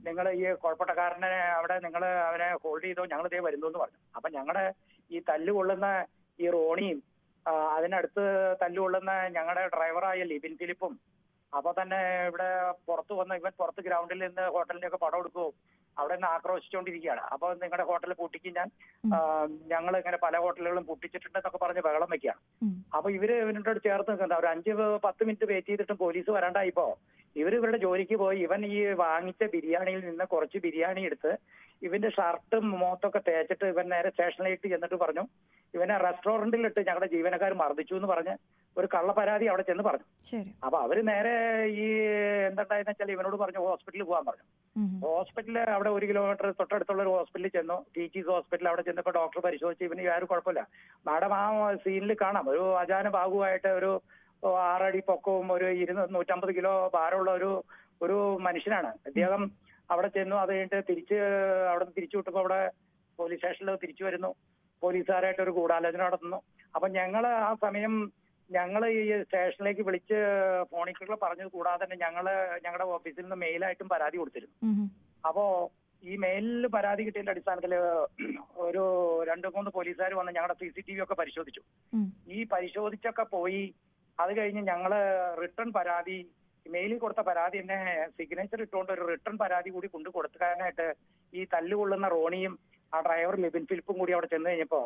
S3: നിങ്ങൾ ഈ കുഴപ്പക്കാരനെ അവിടെ നിങ്ങൾ അവനെ ഹോൾഡ് ചെയ്തോ, ഞങ്ങൾ ഇതേ വരുന്നു എന്ന് പറഞ്ഞു. അപ്പൊ ഞങ്ങളുടെ ഈ തല്ലുകൊള്ളുന്ന ഈ റോണിയും അതിനടുത്ത് തല്ലുകൊള്ളുന്ന ഞങ്ങളുടെ ഡ്രൈവറായ ലിബിൻ ഫിലിപ്പും അപ്പൊ തന്നെ ഇവിടെ പുറത്ത് വന്ന് ഇവൻ പുറത്ത് ഗ്രൗണ്ടിൽ നിന്ന് ഹോട്ടലിന്റെ ഒക്കെ പടം എടുക്കുകയും അവിടെ നിന്ന് ആക്രോശിച്ചുകൊണ്ടിരിക്കുകയാണ്. അപ്പൊ നിങ്ങളുടെ ഹോട്ടലിൽ പൂട്ടിക്കും ഞങ്ങൾ ഇങ്ങനെ പല ഹോട്ടലുകളും പൂട്ടിച്ചിട്ടുണ്ടെന്നൊക്കെ പറഞ്ഞ് ബഹളം വെക്കുകയാണ്. അപ്പൊ ഇവനോട് ചേർത്ത് നിൽക്കുന്നത് ഒരു 5-10 മിനിറ്റ് വെയിറ്റ് ചെയ്തിട്ടും പോലീസ് വരാണ്ടായിപ്പോ ഇവരുടെ ജോലിക്ക് പോയി ഇവൻ ഈ വാങ്ങിച്ച ബിരിയാണിയിൽ നിന്ന് കുറച്ച് ബിരിയാണി എടുത്ത് ഇവന്റെ ഷർട്ടും മുഖത്തൊക്കെ തേച്ചിട്ട് ഇവൻ നേരെ സ്റ്റേഷനിലേക്ക് ചെന്നിട്ട് പറഞ്ഞു ഇവനെ റെസ്റ്റോറന്റിലിട്ട് ഞങ്ങളുടെ ജീവനക്കാർ മർദ്ദിച്ചു എന്ന് പറഞ്ഞ് ഒരു കള്ള പരാതി അവിടെ ചെന്ന് പറഞ്ഞു. അപ്പൊ അവര് നേരെ ഈ എന്തുണ്ടായെന്ന് വെച്ചാൽ ഇവനോട് പറഞ്ഞു ഹോസ്പിറ്റലിൽ പോകാൻ പറഞ്ഞു. ഹോസ്പിറ്റലിൽ അവിടെ 1 കിലോമീറ്റർ തൊട്ടടുത്തുള്ള ഒരു ഹോസ്പിറ്റലിൽ ചെന്നു, ടീച്ചേഴ്സ് ഹോസ്പിറ്റൽ. അവിടെ ചെന്നപ്പോൾ ഡോക്ടർ പരിശോധിച്ച് ഇവന് യാതൊരു കുഴപ്പമില്ല. മാഡം ആ സീനിൽ കാണാം ഒരു അജാന ബാഹുവായിട്ട് ഒരു 6 അടി പൊക്കവും ഒരു 150 കിലോ ഭാരമുള്ള ഒരു മനുഷ്യനാണ് അദ്ദേഹം. അവിടെ ചെന്നു, അത് കഴിഞ്ഞിട്ട് അവിടെ നിന്ന് തിരിച്ചു വിട്ടപ്പോ അവിടെ പോലീസ് സ്റ്റേഷനിൽ തിരിച്ചു വരുന്നു, പോലീസുകാരായിട്ട് ഒരു ഗൂഢാലോചന നടത്തുന്നു. അപ്പൊ ആ സമയം ഈ സ്റ്റേഷനിലേക്ക് വിളിച്ച് ഫോണിൽ പറഞ്ഞത് കൂടാതെ തന്നെ ഞങ്ങളുടെ ഓഫീസിൽ നിന്ന് മെയിലായിട്ടും പരാതി കൊടുത്തിരുന്നു. അപ്പോ ഈ മെയിലിൽ പരാതി കിട്ടിയതിന്റെ അടിസ്ഥാനത്തിൽ ഒരു 2-3 പോലീസുകാർ വന്ന് ഞങ്ങളുടെ CCTV ഒക്കെ പരിശോധിച്ചു. ഈ പരിശോധിച്ചൊക്കെ പോയി അത് കഴിഞ്ഞ് ഞങ്ങള് റിട്ടേൺ പരാതി മെയിലിൽ കൊടുത്ത പരാതി തന്നെ സിഗ്നേച്ചർ ഇട്ടുകൊണ്ട് ഒരു റിട്ടേൺ പരാതി കൂടി കൊണ്ടു കൊടുക്കാനായിട്ട് ഈ തല്ലുകൊള്ളുന്ന റോണിയും ആ ഡ്രൈവർ ലിബിൻ ഫിലിപ്പും കൂടി അവിടെ ചെന്ന് കഴിഞ്ഞപ്പോ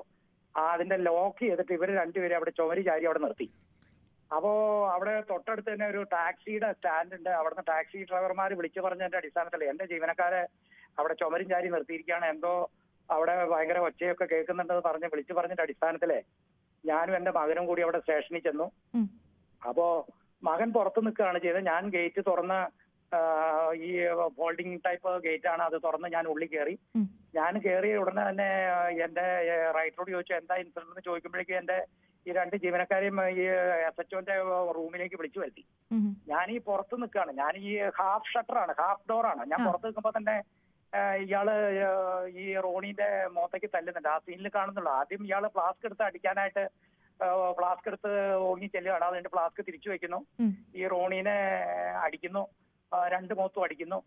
S3: അതിന്റെ ലോക്ക് ചെയ്തിട്ട് ഇവര് രണ്ടുപേരും അവിടെ ചുമരി ചാരി അവിടെ നിർത്തി. അപ്പോ അവിടെ തൊട്ടടുത്ത് തന്നെ ഒരു ടാക്സിയുടെ സ്റ്റാൻഡ് ഉണ്ട്. അവിടുന്ന് ടാക്സി ഡ്രൈവർമാർ വിളിച്ചു പറഞ്ഞതിന്റെ അടിസ്ഥാനത്തിൽ എന്റെ ജീവനക്കാരെ അവിടെ ചുമരും ചാരി നിർത്തിയിരിക്കുകയാണ്, എന്തോ അവിടെ ഭയങ്കര ഒച്ചയൊക്കെ കേൾക്കുന്നുണ്ടെന്ന് പറഞ്ഞ് വിളിച്ചു പറഞ്ഞതിന്റെ അടിസ്ഥാനത്തില് ഞാനും എന്റെ മകനും കൂടി അവിടെ സ്റ്റേഷനിൽ ചെന്നു. അപ്പോ മകൻ പുറത്ത് നിൽക്കുകയാണ് ചെയ്തത്. ഞാൻ ഗേറ്റ് തുറന്ന് ഈ ഫോൾഡിംഗ് ടൈപ്പ് ഗേറ്റ് ആണ്, അത് തുറന്ന് ഞാൻ ഉള്ളിൽ കയറി. ഞാൻ കയറിയ ഉടനെ തന്നെ എന്റെ റൈറ്ററോട് ചോദിച്ചു എന്താ ഇൻസിഡന്റ് എന്ന് ചോദിക്കുമ്പോഴേക്കും എന്റെ ഈ 2 ജീവനക്കാരെയും ഈ SHOന്റെ റൂമിലേക്ക് വിളിച്ചു വരുത്തി. ഞാൻ ഈ പുറത്ത് നിൽക്കുകയാണ്, ഞാൻ ഈ ഹാഫ് ഷട്ടറാണ്, ഹാഫ് ഡോറാണ്. ഞാൻ പുറത്ത് നിൽക്കുമ്പോ തന്നെ ഇയാള് ഈ റോണിന്റെ മുഖത്തേക്ക് തല്ലുന്നുണ്ട്. ആ സീനിൽ കാണുന്നുള്ളൂ. ആദ്യം ഇയാള് ഫ്ലാസ്ക് എടുത്ത് അടിക്കാനായിട്ട് ഫ്ലാസ്ക് എടുത്ത് ഓങ്ങി ചെല്ലുകയാണ്. അതിന്റെ ഫ്ലാസ്ക് തിരിച്ചു വെക്കുന്നു, ഈ റോണീനെ അടിക്കുന്നു, 2 മുഖത്തും അടിക്കുന്നു.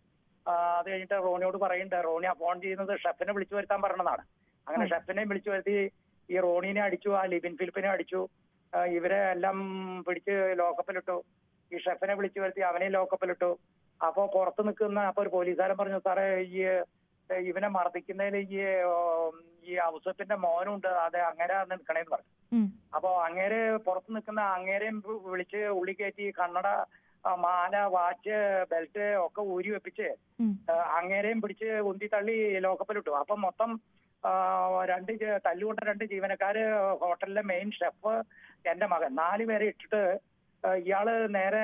S3: അത് കഴിഞ്ഞിട്ട് റോണിയോട് പറയുന്നുണ്ട്, റോണി ഫോൺ ചെയ്യുന്നത് ഷെഫിനെ വിളിച്ചു വരുത്താൻ പറഞ്ഞതാണ്. അങ്ങനെ ഷെഫിനെ വിളിച്ചു വരുത്തി ഈ റോണീനെ അടിച്ചു, ആ ലിബിൻ ഫിലിപ്പിനെ അടിച്ചു, ഇവരെ എല്ലാം പിടിച്ച് ലോക്കപ്പിലിട്ടു. ഈ ഷെഫിനെ വിളിച്ചു വരുത്തി അവനെയും ലോക്കപ്പിലിട്ടു. അപ്പോ പുറത്ത് നിൽക്കുന്ന ഒരു പോലീസുകാരൻ പറഞ്ഞു, സാറേ ഇവനെ മർദ്ദിക്കുന്നതിൽ ഈ ഔസഫിന്റെ മോനുണ്ട്, അതെ അങ്ങനെ നിൽക്കണേന്ന് പറഞ്ഞു. അപ്പൊ അങ്ങേര് പുറത്ത് നിൽക്കുന്ന അങ്ങേരെയും വിളിച്ച് ഉള്ളി കയറ്റി കണ്ണട, മാല, വാച്ച്, ബെൽറ്റ് ഒക്കെ ഊരി വെപ്പിച്ച് അങ്ങേരെയും പിടിച്ച് ഉന്തി തള്ളി ലോക്കപ്പിലിട്ടു. അപ്പൊ മൊത്തം തല്ലുകൊണ്ട 2 ജീവനക്കാര്, ഹോട്ടലിലെ മെയിൻ ഷെഫ്, എന്റെ മകൻ, 4 പേരെ ഇട്ടിട്ട് ഇയാള് നേരെ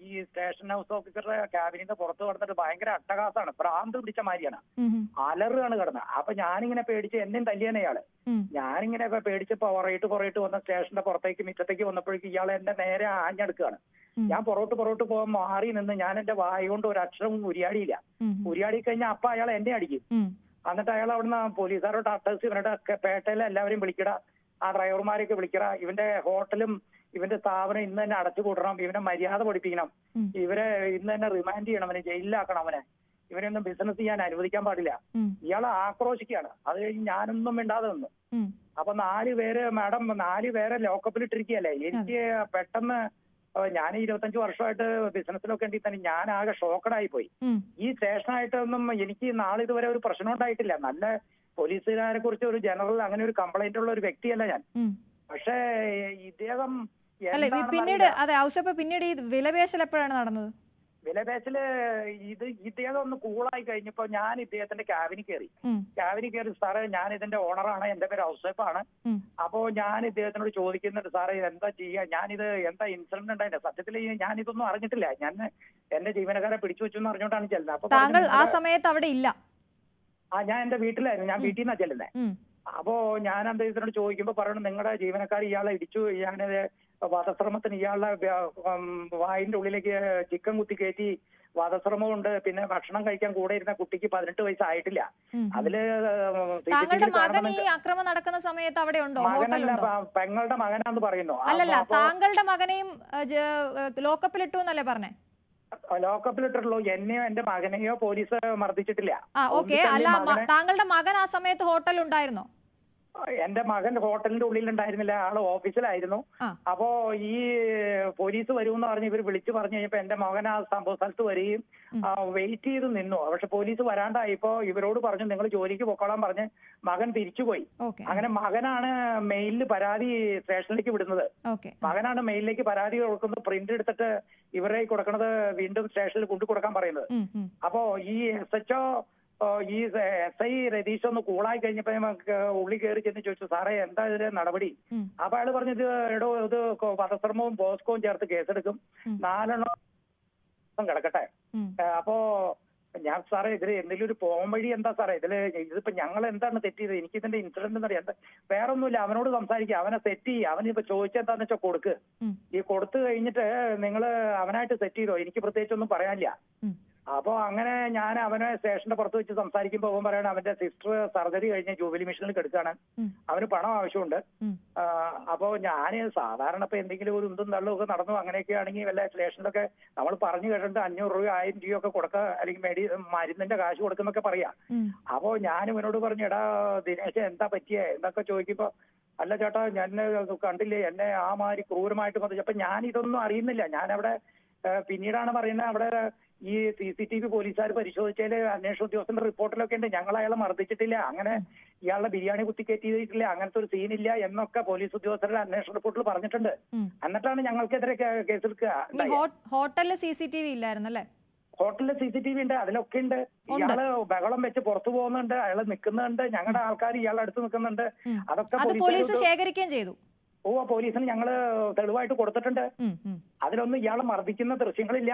S3: ഈ സ്റ്റേഷൻ ഹൗസ് ഓഫീസറുടെ ക്യാബിനിന്ന് പുറത്ത് കിടന്നിട്ട് ഭയങ്കര അട്ടഹാസമാണ്, ഭ്രാന്ത് പിടിച്ച മാതിരിയാണ്, അലറുകയാണ് കിടന്നത്. അപ്പൊ ഞാനിങ്ങനെ പേടിച്ച് എന്നെയും തല്ലിയാണ് ഇയാള്. ഞാനിങ്ങനെ പേടിച്ച് പുറയിട്ട് വന്ന സ്റ്റേഷന്റെ പുറത്തേക്ക് മുറ്റത്തേക്ക് വന്നപ്പോഴേക്കും ഇയാൾ എന്റെ നേരെ ആഞ്ഞെടുക്കുകയാണ്. ഞാൻ പുറോട്ട് പോകാൻ മാറി നിന്ന് ഞാൻ എന്റെ വായ കൊണ്ട് ഒരു അക്ഷരം ഉരിയാടിയില്ല. ഉരിയാടി കഴിഞ്ഞാൽ അപ്പൊ അയാൾ എന്നെ അടിക്കും. എന്നിട്ട് അയാൾ അവിടുന്ന് പോലീസുകാരോട് അട്ടേഴ്സ് ഇവരുടെ പേട്ടയിലെ എല്ലാവരെയും വിളിക്കട, ആ ഡ്രൈവർമാരെയൊക്കെ വിളിക്കട, ഇവന്റെ ഹോട്ടലും ഇവന്റെ സ്ഥാപനം ഇന്ന് തന്നെ അടച്ചുപൂട്ടണം, ഇവനെ മര്യാദ പഠിപ്പിക്കണം, ഇവരെ ഇന്ന് തന്നെ റിമാൻഡ് ചെയ്യണം, അവനെ ജയിലിലാക്കണം, ഇവനൊന്നും ബിസിനസ് ചെയ്യാൻ അനുവദിക്കാൻ പാടില്ല. ഇയാളെ ആക്രോശിക്കുകയാണ്. അത് കഴിഞ്ഞ് ഞാനൊന്നും മിണ്ടാതെ നിന്നു. അപ്പൊ 4 പേരെ ലോക്കപ്പിലിട്ടിരിക്കുകയല്ലേ. എനിക്ക് പെട്ടെന്ന് ഞാൻ 25 വർഷമായിട്ട് ബിസിനസ്സിലൊക്കെ ഉണ്ടെങ്കിൽ തന്നെ ഞാൻ ആകെ ഷോക്കഡായി പോയി. ഈ സ്റ്റേഷനായിട്ടൊന്നും എനിക്ക് നാളിതുവരെ ഒരു പ്രശ്നം ഉണ്ടായിട്ടില്ല. നല്ല പോലീസുകാരെ കുറിച്ച് ഒരു ജനറൽ അങ്ങനെ ഒരു കംപ്ലൈന്റ് ഉള്ള ഒരു വ്യക്തിയല്ല ഞാൻ. പക്ഷേ ഇദ്ദേഹം
S1: പിന്നീട് ഈ വിലപേശൽ എപ്പോഴാണ് നടന്നത്?
S3: വിലപേശല് ഇദ്ദേഹം ഒന്ന് കൂളായി കഴിഞ്ഞപ്പോ ഞാൻ ഇദ്ദേഹത്തിന്റെ ക്യാബിനിൽ കയറി സാറേ ഞാൻ ഇതിന്റെ ഓണറാണ്, എന്റെ പേര് ഔസേപ്പാണ്. അപ്പോ ഞാൻ ഇദ്ദേഹത്തിനോട് ചോദിക്കുന്നുണ്ട്, സാറേ എന്താ ചെയ്യാ, ഞാനിത് എന്താ ഇൻസിഡന്റ് ഉണ്ടായില്ല, സത്യത്തിൽ ഞാൻ ഇതൊന്നും അറിഞ്ഞിട്ടില്ല, ഞാൻ എന്റെ ജീവനക്കാരെ പിടിച്ചു വെച്ചു എന്ന് അറിഞ്ഞോണ്ടാണ് ചെല്ലുന്നത്. അപ്പൊ
S1: താങ്കൾ ആ സമയത്ത് അവിടെ ഇല്ല?
S3: ഞാൻ എന്റെ വീട്ടിലായിരുന്നു, ഞാൻ വീട്ടിൽ നിന്നാ ചെല്ലുന്നത്. അപ്പോ ഞാൻ അദ്ദേഹത്തിനോട് ചോദിക്കുമ്പോ പറയണം, നിങ്ങളുടെ ജീവനക്കാർ ഇയാളെ ഇടിച്ചു, ഞാനത് വധശ്രമത്തിന് ഇയാളുടെ വായിന്റെ ഉള്ളിലേക്ക് ചിക്കൻ കുത്തി കയറ്റി വധശ്രമമുണ്ട്, പിന്നെ ഭക്ഷണം കഴിക്കാൻ കൂടെ ഇരുന്ന കുട്ടിക്ക് 18 വയസ്സായിട്ടില്ല. അതില്
S1: താങ്കളുടെ മകൻ ഈ ആക്രമണം നടക്കുന്ന സമയത്ത് അവിടെ ഉണ്ടോ?
S3: പെങ്ങളുടെ മകനാന്ന് പറയുന്നു.
S1: അല്ലല്ല, താങ്കളുടെ മകനെയും ലോക്കപ്പിലിട്ടു എന്നല്ലേ പറഞ്ഞേ?
S3: ലോക്കപ്പിലിട്ടുള്ളൂ. എന്നെയോ എന്റെ മകനെയോ പോലീസ് മർദ്ദിച്ചിട്ടില്ല.
S1: ഓക്കെ. അല്ല, താങ്കളുടെ മകൻ ആ സമയത്ത് ഹോട്ടലിൽ ഉണ്ടായിരുന്നോ?
S3: എന്റെ മകൻ ഹോട്ടലിന്റെ ഉള്ളിൽ ഉണ്ടായിരുന്നില്ല, ആള് ഓഫീസിലായിരുന്നു. അപ്പോ ഈ പോലീസ് വരുമെന്ന് പറഞ്ഞ് ഇവർ വിളിച്ചു പറഞ്ഞു കഴിഞ്ഞപ്പോ എന്റെ മകൻ ആ സംഭവ സ്ഥലത്ത് വരികയും വെയിറ്റ് ചെയ്ത് നിന്നു. പക്ഷെ പോലീസ് വരാണ്ടായപ്പോ ഇവരോട് പറഞ്ഞു നിങ്ങൾ ജോലിക്ക് പൊക്കോളാൻ പറഞ്ഞ് മകൻ തിരിച്ചുപോയി. അങ്ങനെ മകനാണ് മെയിലിൽ പരാതി സ്റ്റേഷനിലേക്ക് വിടുന്നത്. മകനാണ് മെയിലിലേക്ക് പരാതി കൊടുക്കുന്നത്, പ്രിന്റ് എടുത്തിട്ട് ഇവരെ കൊടുക്കണത് വീണ്ടും സ്റ്റേഷനിൽ കൊണ്ടു കൊടുക്കാൻ പറയുന്നത്. അപ്പോ ഈ SHO ഈ SI രതീഷ് ഒന്ന് കൂളായി കഴിഞ്ഞപ്പോ നമുക്ക് ഉള്ളി കയറി ചെന്ന് ചോദിച്ചു, സാറേ എന്താ ഇതിന്റെ നടപടി? അപ്പൊ അയാൾ പറഞ്ഞു, ഇത് വധശ്രമവും പോസ്കോവും ചേർത്ത് കേസെടുക്കും, 4 എണ്ണം കിടക്കട്ടെ. അപ്പോ ഞാൻ സാറേ ഇതിൽ എന്തെങ്കിലും ഒരു പോകാൻ വഴി എന്താ സാറേ? ഇതിപ്പോ ഞങ്ങൾ എന്താണ് തെറ്റ് ചെയ്തത്? എനിക്ക് ഇതിന്റെ ഇൻസിഡന്റ് എന്നറിയാം. വേറെ ഒന്നുമില്ല, അവനോട് സംസാരിക്കുക, അവനെ സെറ്റ് ചെയ്യുക. അവനിപ്പോ ചോദിച്ചെന്താന്ന് വെച്ചാൽ കൊടുക്ക്. ഈ കൊടുത്തു കഴിഞ്ഞിട്ട് നിങ്ങൾ അവനായിട്ട് സെറ്റ് ചെയ്തോ, എനിക്ക് പ്രത്യേകിച്ചൊന്നും പറയാനില്ല. അപ്പൊ അങ്ങനെ ഞാൻ അവനെ സ്റ്റേഷന്റെ പുറത്ത് വെച്ച് സംസാരിക്കുമ്പോൾ അവൻ പറയണ അവന്റെ സിസ്റ്റർ സർജറി കഴിഞ്ഞ് ജൂബിലി മിഷനിൽ കിടക്കുകയാണ്, അവന് പണം ആവശ്യമുണ്ട്. അപ്പോ ഞാൻ സാധാരണ ഇപ്പൊ എന്തെങ്കിലും ഒരു ഉന്തും തള്ളും ഒക്കെ നടന്നു അങ്ങനെയൊക്കെ ആണെങ്കിൽ വല്ല സ്റ്റേഷനിലൊക്കെ നമ്മൾ പറഞ്ഞു കേട്ടിട്ട് 500 രൂപ 1000 രൂപയൊക്കെ കൊടുക്കുക, അല്ലെങ്കിൽ മരുന്നിന്റെ കാശ് കൊടുക്കുന്നൊക്കെ പറയാ. അപ്പോ ഞാൻ ഇവനോട് പറഞ്ഞു, എടാ ദിനേശ് എന്താ പറ്റിയേ എന്നൊക്കെ ചോദിക്കുമ്പോ, അല്ല ചേട്ടാ ഞാൻ കണ്ടില്ലേ എന്നെ ആ മാതിരി ക്രൂരമായിട്ട് മതി. അപ്പൊ ഞാൻ ഇതൊന്നും അറിയുന്നില്ല. ഞാനവിടെ പിന്നീടാണ് പറയുന്നത്, അവിടെ ഈ CCTV പോലീസുകാർ പരിശോധിച്ചാല് അന്വേഷണ ഉദ്യോഗസ്ഥന്റെ റിപ്പോർട്ടിലൊക്കെ ഉണ്ട്, ഞങ്ങൾ അയാളെ മർദ്ദിച്ചിട്ടില്ല, അങ്ങനെ ഇയാളുടെ ബിരിയാണി കുത്തിക്കയറ്റി ചെയ്തിട്ടില്ല, അങ്ങനത്തെ ഒരു സീനില്ല എന്നൊക്കെ പോലീസ് ഉദ്യോഗസ്ഥരുടെ അന്വേഷണ റിപ്പോർട്ടിൽ പറഞ്ഞിട്ടുണ്ട്. എന്നിട്ടാണ് ഞങ്ങൾക്കെതിരെ കേസെടുക്കുക.
S1: ഹോട്ടലിൽ CCTV ഇല്ലായിരുന്നല്ലേ?
S3: ഹോട്ടലിൽ CCTV ഉണ്ട്, അതിലൊക്കെ ഉണ്ട്. ഇയാള് ബഹളം വെച്ച് പുറത്തു പോകുന്നുണ്ട്, അയാള് നിൽക്കുന്നുണ്ട്, ഞങ്ങളുടെ ആൾക്കാർ ഇയാളുടെ അടുത്ത് നിൽക്കുന്നുണ്ട്. അതൊക്കെ
S1: പോലീസ് ശേഖരിക്കുകയും ചെയ്തു.
S3: പോലീസിന് ഞങ്ങള് തെളിവായിട്ട് കൊടുത്തിട്ടുണ്ട്. അതിലൊന്നും ഇയാളെ മർദ്ദിക്കുന്ന ദൃശ്യങ്ങളില്ല.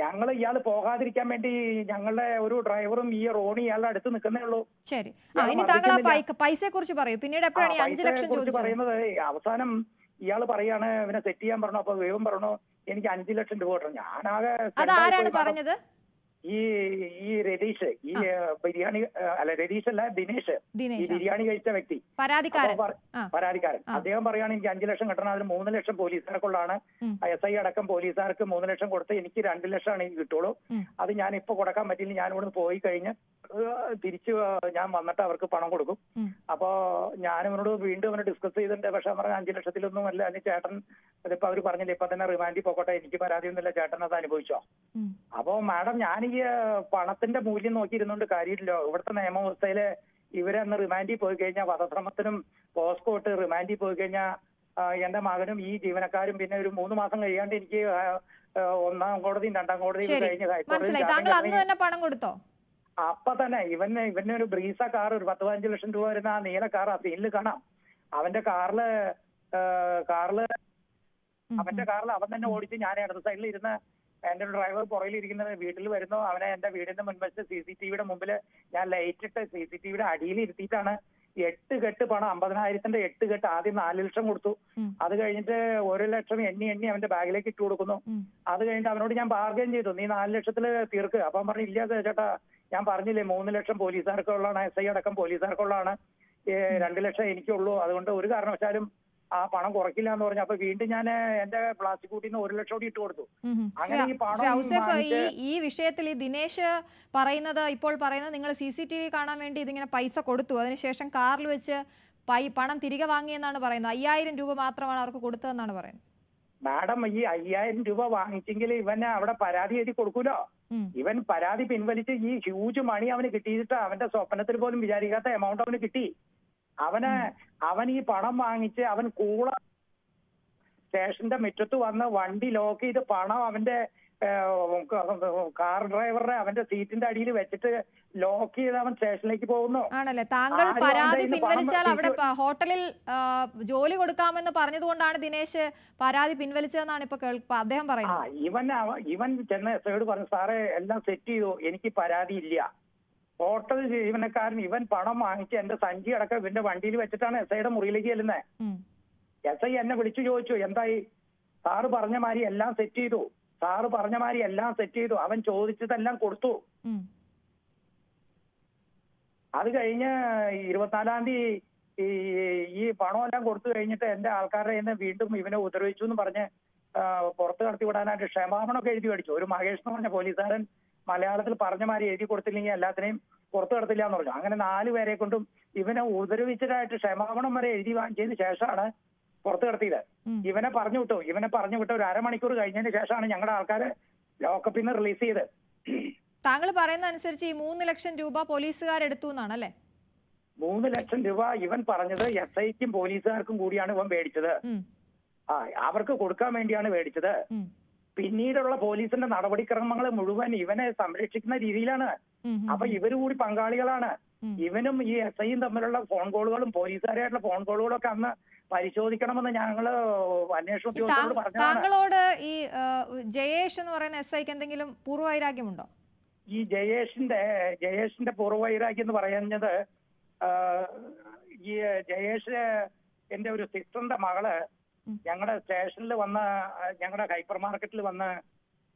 S3: ഞങ്ങൾ ഇയാൾ പോകാതിരിക്കാൻ വേണ്ടി ഞങ്ങളുടെ ഒരു ഡ്രൈവറും ഈ റോണി ഇയാളുടെ അടുത്ത് നിൽക്കുന്നേ ഉള്ളൂ.
S1: ശരി, ഇനി താങ്കൾ പൈസയെ കുറിച്ച് പറയൂ. പിന്നീട് എപ്പോഴാണ് 5 ലക്ഷം
S3: പറയുന്നത്? അവസാനം ഇയാൾ പറയാണ് ഇവനെ സെറ്റ് ചെയ്യാൻ പറഞ്ഞു. അപ്പൊ വേഗം പറഞ്ഞു എനിക്ക് 5 ലക്ഷം രൂപ കിട്ടണം. ഞാനാകെ
S1: അതാരാണ് പറഞ്ഞത്?
S3: ഈ രതീഷ്, ഈ ബിരിയാണി അല്ല രതീഷ് അല്ല ദിനേശ്, ഈ ബിരിയാണി കഴിച്ച വ്യക്തി, പരാതിക്കാരൻ. അദ്ദേഹം പറയാണ് എനിക്ക് 5 ലക്ഷം കിട്ടണം, അതിന് 3 ലക്ഷം പോലീസുകാർക്കുള്ളതാണ്. SI അടക്കം പോലീസുകാർക്ക് 3 ലക്ഷം കൊടുത്ത് എനിക്ക് 2 ലക്ഷമാണ് എനിക്ക് കിട്ടുള്ളൂ. അത് ഞാൻ ഇപ്പൊ കൊടുക്കാൻ പറ്റില്ല, ഞാൻ ഇവിടുന്ന് പോയി കഴിഞ്ഞ് തിരിച്ച് ഞാൻ വന്നിട്ട് അവർക്ക് പണം കൊടുക്കും. അപ്പോ ഞാൻ അവനോട് വീണ്ടും അവനെ ഡിസ്കസ് ചെയ്തിട്ടുണ്ട്. പക്ഷെ പറഞ്ഞ 5 ലക്ഷത്തിലൊന്നും അല്ല, അതിന് ചേട്ടൻ ഇതിപ്പോ അവർ പറഞ്ഞില്ല ഇപ്പൊ തന്നെ റിമാൻഡിൽ പോകട്ടെ, എനിക്ക് പരാതിയൊന്നുമില്ല, ചേട്ടൻ അത് അനുഭവിച്ചോ. അപ്പോ മാഡം ഞാൻ ഈ പണത്തിന്റെ മൂല്യം നോക്കിയിരുന്നോണ്ട് കാര്യമില്ലല്ലോ. ഇവിടുത്തെ നിയമവ്യവസ്ഥയില് ഇവരന്ന് റിമാൻഡിൽ പോയി കഴിഞ്ഞാൽ വധശ്രമത്തിനും പോസ്കോട്ട് റിമാൻഡിൽ പോയി കഴിഞ്ഞാൽ എന്റെ മകനും ഈ ജീവനക്കാരും പിന്നെ ഒരു 3 മാസം കഴിയാണ്ട് എനിക്ക് 1ാം കോടതിയും 2ാം കോടതിയും കഴിഞ്ഞ്
S1: പണം കൊടുത്തോ?
S3: അപ്പൊ തന്നെ ഇവന് ഒരു ബ്രീസ കാർ, ഒരു 10-15 ലക്ഷം രൂപ വരുന്ന ആ നീല കാർ ആ സീനിൽ കാണാം. അവന്റെ കാറില് അവൻ തന്നെ ഓടിച്ച് ഞാൻ ഇടത് സൈഡിൽ ഇരുന്ന് എന്റെ ഒരു ഡ്രൈവർ പുറകിൽ ഇരിക്കുന്നത് വീട്ടിൽ വരുന്നു. അവനെ എന്റെ വീടിന്റെ മുൻവശത്ത് CCTVയുടെ മുമ്പിൽ ഞാൻ ലൈറ്റ് ഇട്ട് CCTVയുടെ അടിയിൽ ഇരുത്തിയിട്ടാണ് 8 കെട്ട് പണം, 50,000ന്റെ 8 കെട്ട്. ആദ്യം 4 ലക്ഷം കൊടുത്തു, അത് കഴിഞ്ഞിട്ട് 1 ലക്ഷം എണ്ണി അവന്റെ ബാഗിലേക്ക് ഇട്ട് കൊടുക്കുന്നു. അത് കഴിഞ്ഞിട്ട് അവനോട് ഞാൻ ബാർഗൈൻ ചെയ്തു, നീ 4 ലക്ഷത്തിൽ തീർക്ക്. അപ്പൊ അവൻ പറഞ്ഞു ഇല്ല ചേട്ടാ, ഞാൻ പറഞ്ഞില്ലേ 3 ലക്ഷം പോലീസുകാർക്കുള്ളതാണ്, SI അടക്കം പോലീസുകാർക്കുള്ളതാണ്, 2 ലക്ഷം എനിക്കുള്ളൂ, അതുകൊണ്ട് ഒരു കാരണവശാലും ആ പണം കുറയ്ക്കില്ല എന്ന് പറഞ്ഞു. അപ്പൊ വീണ്ടും ഞാൻ എന്റെ പ്ലാസ്റ്റിക് കൂട്ടിന്ന് 1 ലക്ഷം കൂടി ഇട്ട് കൊടുത്തു. അങ്ങനെ
S1: ഈ വിഷയത്തിൽ ഈ ദിനേശ് പറയുന്നത്, ഇപ്പോൾ പറയുന്നത് നിങ്ങൾ CCTV കാണാൻ വേണ്ടി ഇതിങ്ങനെ പൈസ കൊടുത്തു, അതിനുശേഷം കാറിൽ വെച്ച് പണം തിരികെ വാങ്ങിയെന്നാണ് പറയുന്നത്. 5000 രൂപ മാത്രമാണ് അവർക്ക് കൊടുത്തതെന്നാണ് പറയുന്നത്.
S3: മാഡം ഈ 5000 രൂപ വാങ്ങിച്ചെങ്കിൽ ഇവന് അവിടെ പരാതി എഴുതി കൊടുക്കൂലോ. ഇവൻ പരാതി പിൻവലിച്ച് ഈ ഹ്യൂജ് മണി അവന് കിട്ടിയിട്ട് അവന്റെ സ്വപ്നത്തിൽ പോലും വിചാരിക്കാത്ത എമൗണ്ട് അവന് കിട്ടി. അവൻ ഈ പണം വാങ്ങിച്ച് അവൻ സ്റ്റേഷന്റെ മുറ്റത്ത് വന്ന് വണ്ടി ലോക്ക് ചെയ്ത് പണം അവന്റെ കാർ ഡ്രൈവറുടെ അവന്റെ സീറ്റിന്റെ അടിയിൽ വെച്ചിട്ട് ലോക്ക് ചെയ്ത് അവൻ സ്റ്റേഷനിലേക്ക് പോകുന്നു.
S1: ആണല്ലേ? താങ്കൾ പരാതി പിൻവലിച്ചാൽ അവിടെ ഹോട്ടലിൽ ജോലി കൊടുക്കാമെന്ന് പറഞ്ഞതുകൊണ്ടാണ് ദിനേശ് പരാതി പിൻവലിച്ചതെന്നാണ് ഇപ്പൊ അദ്ദേഹം പറയുന്നത്.
S3: ഇവൻ ചെന്ന് SIയോട് പറഞ്ഞു, സാറേ എല്ലാം സെറ്റ് ചെയ്തു, എനിക്ക് പരാതി ഇല്ല. ഹോട്ടൽ ജീവനക്കാരൻ ഇവൻ പണം വാങ്ങിച്ച് എന്റെ സഞ്ചി അടക്കം ഇവന്റെ വണ്ടിയിൽ വെച്ചിട്ടാണ് SIയുടെ മുറിയിലേക്ക് ചെല്ലുന്നത്. SI എന്നെ വിളിച്ചു ചോദിച്ചു, എന്തായി? സാറ് പറഞ്ഞ മാതിരി എല്ലാം സെറ്റ് ചെയ്തു, സാറ് പറഞ്ഞ മാതിരി എല്ലാം സെറ്റ് ചെയ്തു. അവൻ ചോദിച്ചതെല്ലാം കൊടുത്തു. അത് കഴിഞ്ഞ് 24-ാം തീയതി ഈ പണമെല്ലാം കൊടുത്തു കഴിഞ്ഞിട്ട് എന്റെ ആൾക്കാരുടെ കയ്യിൽ നിന്ന് വീണ്ടും ഇവനെ ഉപദ്രവിച്ചു എന്ന് പറഞ്ഞ് പുറത്ത് കടത്തി വിടാനായിട്ട് ക്ഷമാപണമൊക്കെ എഴുതി മേടിച്ചു. ഒരു മഹേഷ് എന്ന് പറഞ്ഞ പോലീസുകാരൻ മലയാളത്തിൽ പറഞ്ഞ മാതിരി എഴുതി കൊടുത്തില്ലെങ്കിൽ എല്ലാത്തിനെയും പുറത്ത് കടത്തില്ല എന്ന് പറഞ്ഞു. അങ്ങനെ 4 പേരെ കൊണ്ടും ഇവനെ ഉപദ്രവിച്ചതായിട്ട് ക്ഷമാപണം വരെ എഴുതി വാങ്ങിച്ചതിന് ശേഷമാണ് പുറത്ത് കടത്തിയത്. ഇവനെ പറഞ്ഞു വിട്ടു ഒരു അരമണിക്കൂർ കഴിഞ്ഞതിന് ശേഷമാണ് ഞങ്ങളുടെ ആൾക്കാരെ ലോക്കപ്പിൽ നിന്ന് റിലീസ് ചെയ്ത്.
S1: താങ്കൾ പറയുന്ന അനുസരിച്ച് ഈ 3 ലക്ഷം രൂപ പോലീസുകാരെടുത്തു എന്നാണ് അല്ലേ?
S3: 3 ലക്ഷം രൂപ ഇവൻ പറഞ്ഞത് SIക്കും പോലീസുകാർക്കും കൂടിയാണ് ഇവൻ മേടിച്ചത്. അവർക്ക് കൊടുക്കാൻ വേണ്ടിയാണ് മേടിച്ചത്. പിന്നീടുള്ള പോലീസിന്റെ നടപടിക്രമങ്ങൾ മുഴുവൻ ഇവനെ സംരക്ഷിക്കുന്ന രീതിയിലാണ്. അപ്പൊ ഇവര് കൂടി പങ്കാളികളാണ്. ഇവനും ഈ SIയും തമ്മിലുള്ള ഫോൺ കോളുകളും പോലീസുകാരായിട്ടുള്ള ഫോൺ കോളുകളും ഒക്കെ അന്ന് പരിശോധിക്കണമെന്ന് ഞങ്ങള് അന്വേഷണ ഉദ്യോഗസ്ഥരോട് പറഞ്ഞതാണ്.
S1: താങ്കളോട് ഈ ജയേഷ് എന്ന് പറയുന്ന SIക്ക് എന്തെങ്കിലും പൂർവ്വവൈരാഗ്യമുണ്ടോ?
S3: ഈ ജയേഷിന്റെ പൂർവ്വവൈരാഗ്യം എന്ന് പറയുന്നത്, ഈ ജയേഷ് എന്റെ ഒരു സിസ്റ്ററിന്റെ മകള് ഞങ്ങളുടെ സ്റ്റേഷനിൽ വന്ന് ഞങ്ങളുടെ ഹൈപ്പർ മാർക്കറ്റിൽ വന്ന്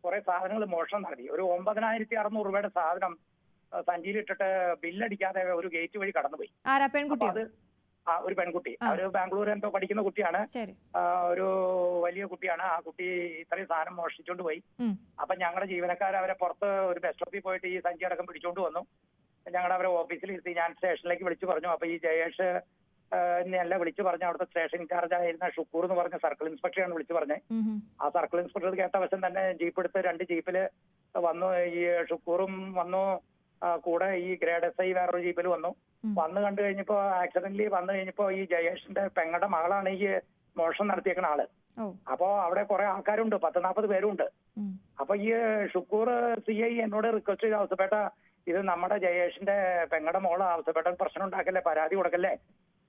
S3: കുറെ സാധനങ്ങൾ മോഷണം നടത്തി. ഒരു 9600 രൂപയുടെ സാധനം സഞ്ചിയിലിട്ടിട്ട് ബില്ലടിക്കാതെ ഒരു ഗേറ്റ് വഴി കടന്നുപോയി. അത് ഒരു പെൺകുട്ടി, അവര് ബാംഗ്ലൂർ എന്തോ പഠിക്കുന്ന കുട്ടിയാണ്, ഒരു വലിയ കുട്ടിയാണ്. ആ കുട്ടി ഇത്രയും സാധനം മോഷ്ടിച്ചോണ്ട് പോയി. അപ്പൊ ഞങ്ങളുടെ ജീവനക്കാർ അവരെ പുറത്ത് ഒരു ബസ് സ്റ്റോപ്പിൽ പോയിട്ട് ഈ സഞ്ചി അടക്കം പിടിച്ചോണ്ട് വന്നു. ഞങ്ങളുടെ അവരെ ഓഫീസിൽ ഇരുത്തി ഞാൻ സ്റ്റേഷനിലേക്ക് വിളിച്ചു പറഞ്ഞു. അപ്പൊ ഈ ജയേഷ് എന്നെ വിളിച്ചു പറഞ്ഞു. അവിടുത്തെ സ്റ്റേഷൻ ഇൻചാർജ് ആയിരുന്ന ഷുക്കൂർ എന്ന് പറഞ്ഞ സർക്കിൾ ഇൻസ്പെക്ടറാണ് വിളിച്ചു പറഞ്ഞത്. ആ സർക്കിൾ ഇൻസ്പെക്ടർ കേട്ട വശം തന്നെ ജീപ്പ് എടുത്ത് 2 ജീപ്പില് വന്നു. ഈ ഷുക്കൂറും വന്നു, കൂടെ ഈ ഗ്രേഡ് SI വേറൊരു ജീപ്പിൽ വന്നു കണ്ടു കഴിഞ്ഞപ്പോ ആക്സിഡന്റലി വന്നു കഴിഞ്ഞപ്പോ ഈ ജയേഷിന്റെ പെങ്ങളുടെ മകളാണ് ഈ മോഷണം നടത്തിയേക്കുന്ന ആള്. അപ്പോ അവിടെ കുറെ ആൾക്കാരുണ്ട്, 10-40 പേരുണ്ട്. അപ്പൊ ഈ ഷുക്കൂർ CI എന്നോട് റിക്വസ്റ്റ് ചെയ്ത്, ആവശ്യപ്പെട്ട ഇത് നമ്മുടെ ജയേഷിന്റെ പെങ്ങളുടെ മോള്, ആവശ്യപ്പെട്ട പ്രശ്നം ഉണ്ടാക്കല്ലേ, പരാതി കൊടുക്കല്ലേ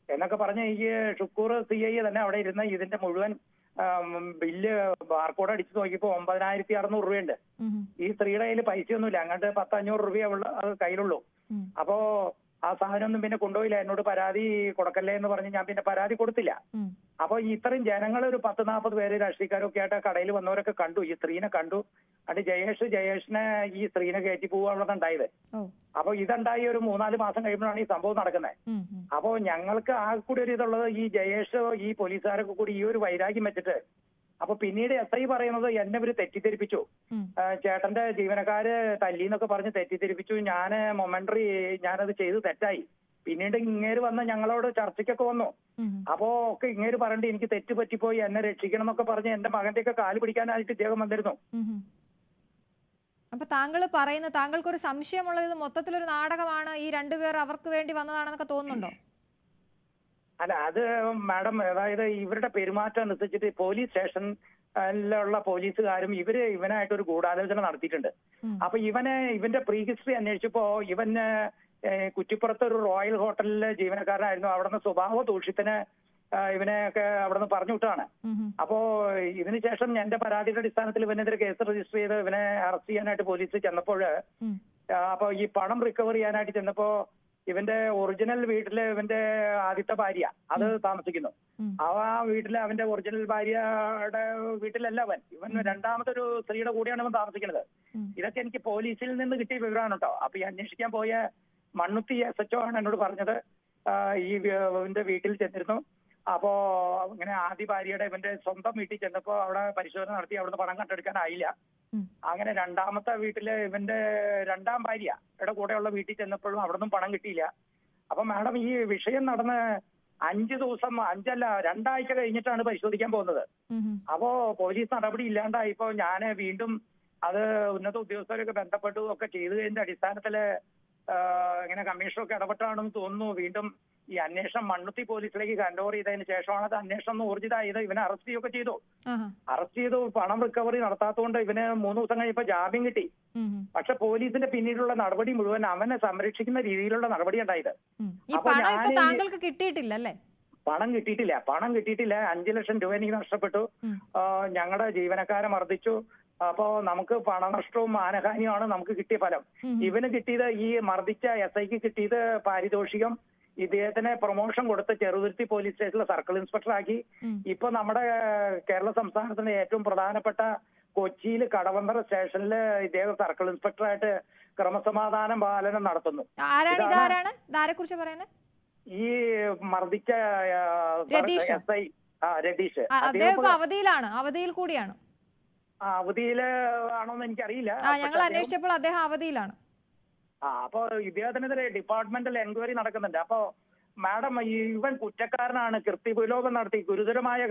S3: എന്നൊക്കെ പറഞ്ഞ് ഈ ഷുക്കൂർ CI തന്നെ അവിടെ ഇരുന്ന് ഇതിന്റെ മുഴുവൻ ബില്ല് ബാർകോഡ് അടിച്ചു നോക്കിയപ്പോ 9600 രൂപയുണ്ട്. ഈ സ്ത്രീയുടെ കയ്യിൽ പൈസയൊന്നുമില്ല, അങ്ങോട്ട് 10-500 രൂപയുള്ള കയ്യിലുള്ളൂ. അപ്പോ ആ സാധനം ഒന്നും പിന്നെ കൊണ്ടുപോയില്ല. എന്നോട് പരാതി കൊടുക്കല്ലേ എന്ന് പറഞ്ഞ് ഞാൻ പിന്നെ പരാതി കൊടുത്തില്ല. അപ്പൊ ഇത്രയും ജനങ്ങൾ ഒരു 10-40 പേര് രാഷ്ട്രീയക്കാരൊക്കെ ആയിട്ട് കടയിൽ വന്നവരൊക്കെ കണ്ടു, ഈ സ്ത്രീനെ കണ്ടു. അത് ജയേഷിനെ ഈ സ്ത്രീനെ കയറ്റി പോവാനുള്ളത് ഉണ്ടായത്. അപ്പൊ ഇതുണ്ടായി ഒരു 3-4 മാസം കഴിയുമ്പോഴാണ് ഈ സംഭവം നടക്കുന്നത്. അപ്പോ ഞങ്ങൾക്ക് ആ കൂടി ഒരു ഇതുള്ളത്, ഈ ജയേഷ് ഈ പോലീസുകാരൊക്കെ കൂടി ഈ ഒരു വൈരാഗ്യം വെച്ചിട്ട്, അപ്പൊ പിന്നീട് SI പറയുന്നത് എന്നെ ഇവര് തെറ്റിദ്ധരിപ്പിച്ചു, ചേട്ടന്റെ ജീവനക്കാര് തല്ലിന്നൊക്കെ പറഞ്ഞ് തെറ്റിദ്ധരിപ്പിച്ചു. ഞാന് മൊമെന്ററി ഞാനത് ചെയ്ത് തെറ്റായി. പിന്നീട് ഇങ്ങേര് വന്ന് ഞങ്ങളോട് ചർച്ചയ്ക്കൊക്കെ വന്നു. അപ്പോ ഒക്കെ ഇങ്ങേര് പറഞ്ഞിട്ട് എനിക്ക് തെറ്റ് പറ്റിപ്പോയി, എന്നെ രക്ഷിക്കണം എന്നൊക്കെ പറഞ്ഞ് എന്റെ മകന്റെ ഒക്കെ കാല് പിടിക്കാനായിട്ട് ഇദ്ദേഹം വന്നിരുന്നു.
S1: അപ്പൊ താങ്കൾ പറയുന്ന, താങ്കൾക്കൊരു സംശയമുള്ളത് മൊത്തത്തിലൊരു നാടകമാണ്, ഈ 2 പേർ അവർക്ക് വേണ്ടി വന്നതാണെന്നൊക്കെ തോന്നുന്നുണ്ടോ?
S3: അല്ല, അത് മാഡം, അതായത് ഇവരുടെ പെരുമാറ്റം അനുസരിച്ചിട്ട് പോലീസ് സ്റ്റേഷനിലുള്ള പോലീസുകാരും ഇവനായിട്ട് ഒരു ഗൂഢാലോചന നടത്തിയിട്ടുണ്ട്. അപ്പൊ ഇവന്റെ പ്രീ ഹിസ്റ്ററി അന്വേഷിച്ചപ്പോ ഇവന് കുറ്റിപ്പുറത്ത് ഒരു റോയൽ ഹോട്ടലിലെ ജീവനക്കാരനായിരുന്നു. അവിടുന്ന് സ്വഭാവ ദൂഷ്യത്തിന് ഇവനെയൊക്കെ അവിടുന്ന് പറഞ്ഞു വിട്ടാണ്. അപ്പോ ഇതിനുശേഷം എന്റെ പരാതിയുടെ അടിസ്ഥാനത്തിൽ ഇവനെതിരെ കേസ് രജിസ്റ്റർ ചെയ്ത് ഇവനെ അറസ്റ്റ് ചെയ്യാനായിട്ട് പോലീസ് ചെന്നപ്പോൾ, അപ്പൊ ഈ പണം റിക്കവർ ചെയ്യാനായിട്ട് ചെന്നപ്പോ ഇവന്റെ ഒറിജിനൽ വീട്ടില് ഇവന്റെ ആദ്യത്തെ ഭാര്യ അത് താമസിക്കുന്നു. ആ വീട്ടില് അവന്റെ ഒറിജിനൽ ഭാര്യയുടെ വീട്ടിലല്ല ഇവൻ രണ്ടാമതൊരു സ്ത്രീയുടെ കൂടെയാണ് ഇവൻ താമസിക്കുന്നത്. ഇതൊക്കെ എനിക്ക് പോലീസിൽ നിന്ന് കിട്ടിയ വിവരമാണ് കേട്ടോ. അപ്പൊ ഈ അന്വേഷിക്കാൻ പോയ മണ്ണുത്തി SHO ആണ് എന്നോട് പറഞ്ഞത്. ഈ ഇവന്റെ വീട്ടിൽ ചെന്നിരുന്നു. അപ്പോ ഇങ്ങനെ ആദ്യ ഭാര്യയുടെ ഇവന്റെ സ്വന്തം വീട്ടിൽ ചെന്നപ്പോ അവിടെ പരിശോധന നടത്തി, അവിടുന്ന് പണം കണ്ടെടുക്കാനായില്ല. അങ്ങനെ രണ്ടാമത്തെ വീട്ടില് ഇവന്റെ 2ാം ഭാര്യയുടെ കൂടെയുള്ള വീട്ടിൽ ചെന്നപ്പോഴും അവിടെ നിന്നും പണം കിട്ടിയില്ല. അപ്പൊ മാഡം, ഈ വിഷയം നടന്ന് 2 ആഴ്ച കഴിഞ്ഞിട്ടാണ് പരിശോധിക്കാൻ പോകുന്നത്. അപ്പോ പോലീസ് നടപടി ഇല്ലാണ്ടായിപ്പോ ഞാൻ വീണ്ടും അത് ഉന്നത ഉദ്യോഗസ്ഥരൊക്കെ ബന്ധപ്പെട്ടു ഒക്കെ ചെയ്തതിന്റെ അടിസ്ഥാനത്തില് ഇങ്ങനെ കമ്മീഷനൊക്കെ ഇടപെട്ടാണെന്ന് തോന്നുന്നു. വീണ്ടും ഈ അന്വേഷണം മണ്ണുത്തി പോലീസിലേക്ക് ഹാൻഡ് ഓവർ ചെയ്തതിന് ശേഷമാണ് അത് അന്വേഷണം ഊർജിതമായത്. ഇവനെ അറസ്റ്റ് ചെയ്യുകയൊക്കെ ചെയ്തു. അറസ്റ്റ് ചെയ്തു. പണം റിക്കവറി നടത്താത്തതുകൊണ്ട് ഇവന് 3 ദിവസം കഴിഞ്ഞപ്പോ ജാമ്യം കിട്ടി. പക്ഷെ പോലീസിന്റെ പിന്നീടുള്ള നടപടി മുഴുവൻ അവനെ സംരക്ഷിക്കുന്ന രീതിയിലുള്ള നടപടി ഉണ്ടായത്.
S1: താങ്കൾക്ക് കിട്ടിയിട്ടില്ല?
S3: പണം കിട്ടിയിട്ടില്ല. 5 ലക്ഷം രൂപ എനിക്ക് നഷ്ടപ്പെട്ടു. ഞങ്ങളുടെ ജീവനക്കാരെ മർദ്ദിച്ചു. അപ്പോ നമുക്ക് പണനഷ്ടവും മാനഹാനിയുമാണ് നമുക്ക് കിട്ടിയ ഫലം. ഇവന് കിട്ടിയത്, ഈ മർദ്ദിച്ച SIക്ക് കിട്ടിയത് പാരിതോഷികം. ഇദ്ദേഹത്തിന് പ്രൊമോഷൻ കൊടുത്ത് ചെറുതുരുത്തി പോലീസ് സ്റ്റേഷനിലെ സർക്കിൾ ഇൻസ്പെക്ടർ ആക്കി. ഇപ്പൊ നമ്മുടെ കേരള സംസ്ഥാനത്തിന്റെ ഏറ്റവും പ്രധാനപ്പെട്ട കൊച്ചിയിൽ കടവന്തറ സ്റ്റേഷനിൽ ഇദ്ദേഹം സർക്കിൾ ഇൻസ്പെക്ടറായിട്ട് ക്രമസമാധാന പാലനം നടത്തുന്നു.
S1: ആരെക്കുറിച്ച് പറയുന്നത്?
S3: ഈ മർദ്ദിച്ച SI രതീഷ്
S1: അവധിയിൽ കൂടിയാണ്.
S3: അവധിയില് ആണോന്ന് എനിക്കറിയില്ല.
S1: ഞങ്ങൾ അന്വേഷിച്ചപ്പോൾ അദ്ദേഹം അവധിയിലാണ്.
S3: അപ്പൊ ഇദ്ദേഹത്തിനെതിരെ ഡിപ്പാർട്ട്മെന്റൽ എൻക്വയറി നടക്കുന്നുണ്ട്. അപ്പൊ മാഡം ഇവൻ കുറ്റക്കാരനാണ്, കൃത്യവിലോപം നടത്തി, ഗുരുതരമായ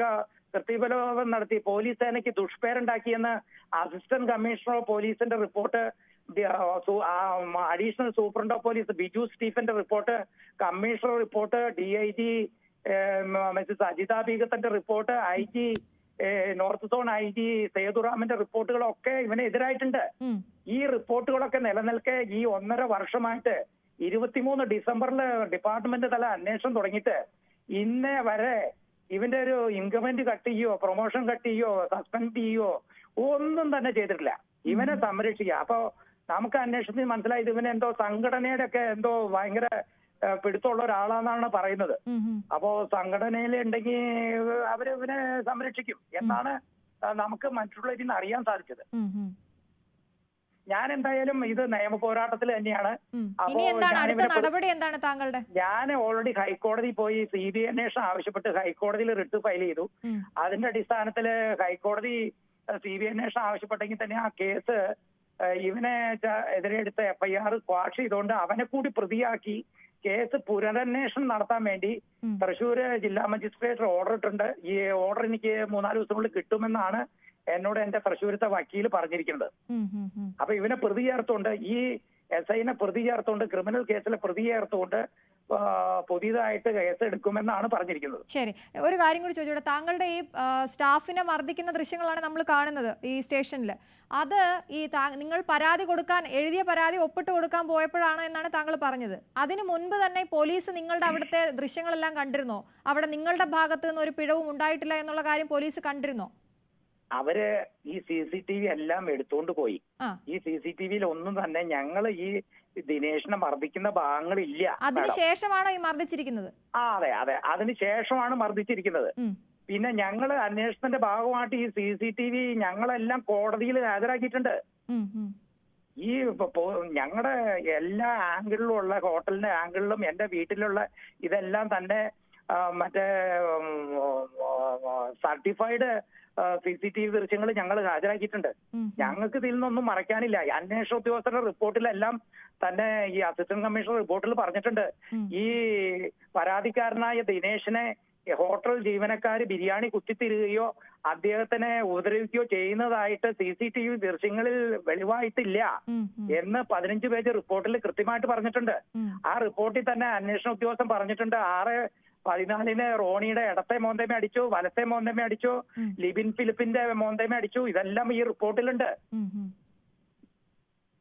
S3: കൃത്യവിലോപം നടത്തി പോലീസ് സേനയ്ക്ക് ദുഷ്പേരുണ്ടാക്കിയെന്ന് അസിസ്റ്റന്റ് കമ്മീഷണർ ഓഫ് പോലീസിന്റെ report, additional superintendent of police Biju സ്റ്റീഫന്റെ report, commissioner report, DIG Mrs Ajitha ബീഗത്തിന്റെ report, IG north zone IG സേതുറാമിന്റെ റിപ്പോർട്ടുകളൊക്കെ ഇവന് എതിരായിട്ടുണ്ട്. ഈ റിപ്പോർട്ടുകളൊക്കെ നിലനിൽക്കെ ഈ 1.5 വർഷമായിട്ട് 23 ഡിസംബറിൽ ഡിപ്പാർട്ട്മെന്റ് തല അന്വേഷണം തുടങ്ങിയിട്ട് ഇന്നേ വരെ ഇവന്റെ ഒരു ഇൻക്രിമെന്റ് കട്ട് ചെയ്യോ, പ്രൊമോഷൻ കട്ട് ചെയ്യോ, സസ്പെൻഡ് ചെയ്യോ ഒന്നും തന്നെ ചെയ്തിട്ടില്ല. ഇവനെ സംരക്ഷിക്കുക. അപ്പൊ നമുക്ക് അന്വേഷണത്തിൽ മനസ്സിലായത് ഇവന് എന്തോ സംഘടനയുടെ ഒക്കെ എന്തോ ഭയങ്കര പിടുത്തമുള്ള ഒരാളാണെന്നാണ് പറയുന്നത്. അപ്പോ സംഘടനയിൽ ഉണ്ടെങ്കിൽ അവര് ഇവനെ സംരക്ഷിക്കും എന്നാണ് നമുക്ക് മറ്റുള്ളവരിൽ നിന്ന് അറിയാൻ സാധിച്ചത്. ഞാൻ എന്തായാലും ഇത് നിയമ പോരാട്ടത്തിൽ തന്നെയാണ്. ഞാൻ ഓൾറെഡി ഹൈക്കോടതി പോയി CBI അന്വേഷണം ആവശ്യപ്പെട്ട് ഹൈക്കോടതിയിൽ റിട്ട് ഫയൽ ചെയ്തു. അതിന്റെ അടിസ്ഥാനത്തില് ഹൈക്കോടതി CBI അന്വേഷണം ആവശ്യപ്പെട്ടെങ്കിൽ തന്നെ ആ കേസ് ഇവനെ എതിരെ എടുത്ത FIR ക്വാഷ് ചെയ്തുകൊണ്ട് അവനെ കൂടി പ്രതിയാക്കി കേസ് പുനരന്വേഷണം നടത്താൻ വേണ്ടി തൃശ്ശൂര് ജില്ലാ മജിസ്ട്രേറ്റ് ഓർഡർ ഇട്ടുണ്ട്. ഈ ഓർഡർ എനിക്ക് 3-4 ദിവസത്തിനുള്ളിൽ കിട്ടുമെന്നാണ് എന്നോട് എന്റെ തൃശ്ശൂരത്തെ വക്കീൽ പറഞ്ഞിരിക്കുന്നത്. അപ്പൊ ഇവനെ പ്രതി ചേർത്തുകൊണ്ട്, ഈ SIനെ പ്രതി ചേർത്തുകൊണ്ട്, ക്രിമിനൽ കേസിലെ പ്രതി ചേർത്തുകൊണ്ട് പുതിയതായിട്ട് കേസ് എടുക്കുമെന്നാണ് പറഞ്ഞിരിക്കുന്നത്.
S1: ശരി, ഒരു കാര്യം കൂടി ചോദിച്ചോട്ടെ. താങ്കളുടെ ഈ സ്റ്റാഫിനെ മർദ്ദിക്കുന്ന ദൃശ്യങ്ങളാണ് നമ്മൾ കാണുന്നത് ഈ സ്റ്റേഷനിൽ. അത് ഈ നിങ്ങൾ എഴുതിയ പരാതി ഒപ്പിട്ട് കൊടുക്കാൻ പോയപ്പോഴാണ് എന്നാണ് താങ്കൾ പറഞ്ഞത്. അതിനു മുൻപ് തന്നെ പോലീസ് നിങ്ങളുടെ അവിടുത്തെ ദൃശ്യങ്ങളെല്ലാം കണ്ടിരുന്നോ? അവിടെ നിങ്ങളുടെ ഭാഗത്ത് നിന്ന് ഒരു പിഴവും ഉണ്ടായിട്ടില്ല എന്നുള്ള കാര്യം പോലീസ് കണ്ടിരുന്നോ?
S3: അവര് ഈ CCTV എല്ലാം എടുത്തുകൊണ്ട് പോയി. ഈ CCTVയിൽ ഒന്നും തന്നെ ഞങ്ങൾ ഈ ദിനേശിനെ മർദ്ദിക്കുന്ന ഭാഗങ്ങളില്ല.
S1: അതിനുശേഷമാണോ ഈ മർദ്ദിച്ചിരിക്കുന്നത്?
S3: അതെ, അതിനുശേഷമാണ് മർദ്ദിച്ചിരിക്കുന്നത്. പിന്നെ ഞങ്ങൾ അന്വേഷണത്തിന്റെ ഭാഗമായിട്ട് ഈ CCTV ഞങ്ങളെല്ലാം കോടതിയിൽ ഹാജരാക്കിയിട്ടുണ്ട്. ഈ ഞങ്ങളുടെ എല്ലാ ആംഗിളിലും ഉള്ള, ഹോട്ടലിന്റെ ആംഗിളിലും എന്റെ വീട്ടിലുള്ള ഇതെല്ലാം തന്നെ മറ്റേ സർട്ടിഫൈഡ് CCTV ദൃശ്യങ്ങൾ ഞങ്ങൾ ഹാജരാക്കിയിട്ടുണ്ട്. ഞങ്ങൾക്ക് ഇതിൽ നിന്നൊന്നും മറയ്ക്കാനില്ല. അന്വേഷണ ഉദ്യോഗസ്ഥരുടെ റിപ്പോർട്ടിലെല്ലാം തന്നെ ഈ അസിസ്റ്റന്റ് കമ്മീഷണർ റിപ്പോർട്ടിൽ പറഞ്ഞിട്ടുണ്ട്, ഈ പരാതിക്കാരനായ ദിനേശിനെ ഹോട്ടൽ ജീവനക്കാർ ബിരിയാണി കുത്തിത്തിരുകയോ അദ്ദേഹത്തിനെ ഉപദ്രവിക്കുകയോ ചെയ്യുന്നതായിട്ട് CCTV ദൃശ്യങ്ങളിൽ വെളിവായിട്ടില്ല എന്ന് 15 പേജ് റിപ്പോർട്ടിൽ കൃത്യമായിട്ട് പറഞ്ഞിട്ടുണ്ട്. ആ റിപ്പോർട്ടിൽ തന്നെ അന്വേഷണ ഉദ്യോഗസ്ഥൻ പറഞ്ഞിട്ടുണ്ട്, 6/14 റോണിയുടെ ഇടത്തെ മോന്തമേ അടിച്ചു, വലത്തെ മോന്തമേ അടിച്ചു, ലിബിൻ ഫിലിപ്പിന്റെ മോന്തമേ അടിച്ചു. ഇതെല്ലാം ഈ റിപ്പോർട്ടിലുണ്ട്.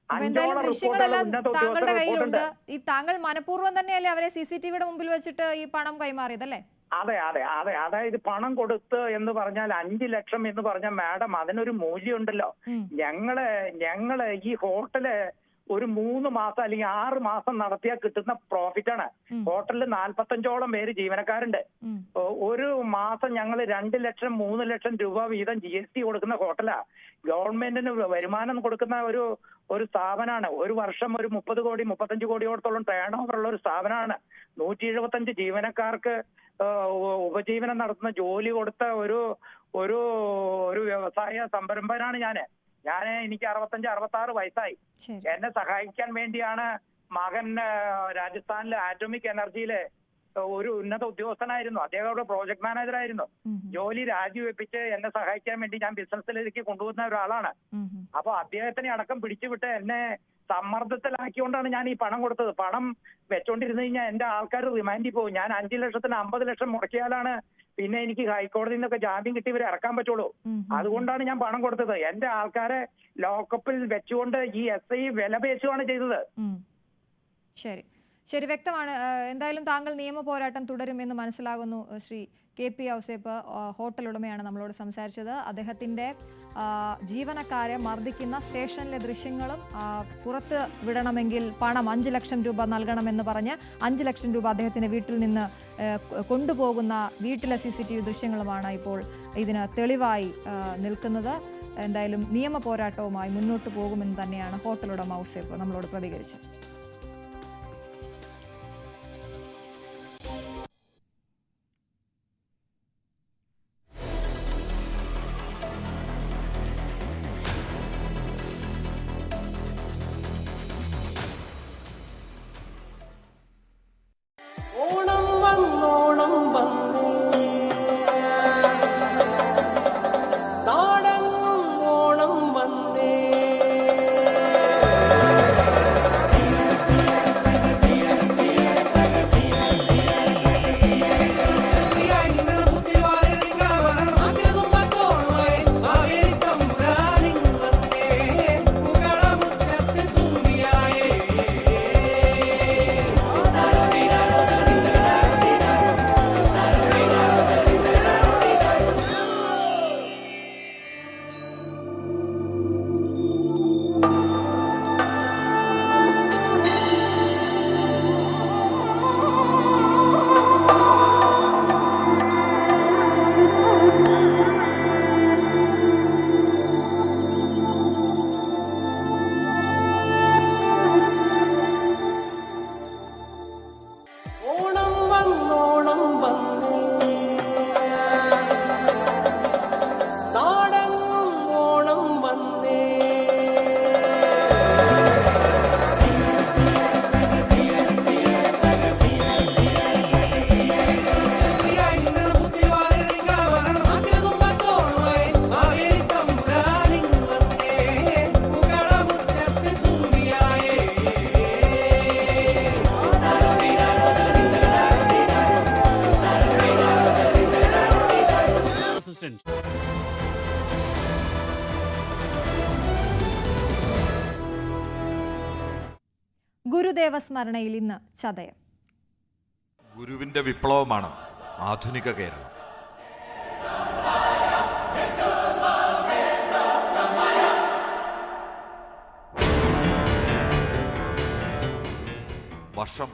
S1: താങ്കളുടെ കയ്യിലുണ്ട്. ഈ താങ്കൾ മനഃപൂർവ്വം തന്നെയല്ലേ അവരെ CCTVയുടെ മുമ്പിൽ വെച്ചിട്ട് ഈ പണം കൈമാറിയതല്ലേ?
S3: അതെ. അതായത് പണം കൊടുത്ത് എന്ന് പറഞ്ഞാൽ 5 ലക്ഷം എന്ന് പറഞ്ഞാൽ മാഡം അതിനൊരു മൂല്യമുണ്ടല്ലോ. ഞങ്ങള് ഈ ഹോട്ടല് ഒരു 3 മാസം അല്ലെങ്കിൽ 6 മാസം നടത്തിയാൽ കിട്ടുന്ന പ്രോഫിറ്റ് ആണ്. ഹോട്ടലിൽ 45ഓളം പേര് ജീവനക്കാരുണ്ട്. ഒരു മാസം ഞങ്ങൾ 2 ലക്ഷം 3 ലക്ഷം രൂപ വീതം GST കൊടുക്കുന്ന ഹോട്ടലാ. ഗവൺമെന്റിന് വരുമാനം കൊടുക്കുന്ന ഒരു സ്ഥാപനമാണ്. ഒരു വർഷം ഒരു 30 കോടി 35 കോടിയോടത്തോളം ടേൺ ഓവർ ഉള്ള ഒരു സ്ഥാപനമാണ്. 175 ജീവനക്കാർക്ക് ഉപജീവനം നടത്തുന്ന ജോലി കൊടുത്ത ഒരു വ്യവസായ സംരംഭനാണ് എനിക്ക് 65-66 വയസ്സായി. എന്നെ സഹായിക്കാൻ വേണ്ടിയാണ് മകൻ രാജസ്ഥാനിലെ ആറ്റോമിക് എനർജിയിലെ ഒരു ഉന്നത ഉദ്യോഗസ്ഥനായിരുന്നു. അദ്ദേഹം അവിടെ പ്രോജക്ട് മാനേജർ ആയിരുന്നു. ജോലി രാജിവെപ്പിച്ച് എന്നെ സഹായിക്കാൻ വേണ്ടി ഞാൻ ബിസിനസ്സിലേക്ക് കൊണ്ടുവന്ന ഒരാളാണ്. അപ്പൊ അദ്ദേഹത്തിനെ അടക്കം പിടിച്ചുവിട്ട് എന്നെ സമ്മർദ്ദത്തിലാക്കിക്കൊണ്ടാണ് ഞാൻ ഈ പണം കൊടുത്തത്. പണം വെച്ചോണ്ടിരുന്നു കഴിഞ്ഞാൽ എന്റെ ആൾക്കാർ റിമാൻഡിൽ പോകും. ഞാൻ 5 ലക്ഷത്തിന് 50 ലക്ഷം മുടക്കിയാലാണ് പിന്നെ എനിക്ക് ഹൈക്കോടതിയിൽ നിന്നൊക്കെ ജാമ്യം കിട്ടി ഇവരെ ഇറക്കാൻ പറ്റുള്ളൂ. അതുകൊണ്ടാണ് ഞാൻ പണം കൊടുത്തത്. എന്റെ ആൾക്കാരെ ലോക്കപ്പിൽ വെച്ചുകൊണ്ട് ഈ SI വില പേശുകയാണ് ചെയ്തത്.
S1: ശരി, വ്യക്തമാണ്. എന്തായാലും താങ്കൾ നിയമ പോരാട്ടം തുടരുമെന്ന് മനസ്സിലാകുന്നു. ശ്രീ KP ഔസേപ്പ് ഹോട്ടൽ ഉടമയാണ് നമ്മളോട് സംസാരിച്ചത്. അദ്ദേഹത്തിൻ്റെ ജീവനക്കാരെ മർദ്ദിക്കുന്ന സ്റ്റേഷനിലെ ദൃശ്യങ്ങളും പുറത്ത് വിടണമെങ്കിൽ പണം 5 ലക്ഷം രൂപ നൽകണമെന്ന് പറഞ്ഞ് 5 ലക്ഷം രൂപ അദ്ദേഹത്തിൻ്റെ വീട്ടിൽ നിന്ന് കൊണ്ടുപോകുന്ന വീട്ടിലെ CCTV ദൃശ്യങ്ങളുമാണ് ഇപ്പോൾ ഇതിന് തെളിവായി നിൽക്കുന്നത്. എന്തായാലും നിയമ പോരാട്ടവുമായി മുന്നോട്ട് പോകുമെന്ന് തന്നെയാണ് ഹോട്ടൽ ഉടമ ഔസേപ്പ് നമ്മളോട് പ്രതികരിച്ചത്. ഗുരുദേവ സ്മരണയിൽ ഇന്ന് ചതയം.
S4: ഗുരുവിന്റെ വിപ്ലവമാണ് ആധുനിക കേരളം. വർഷം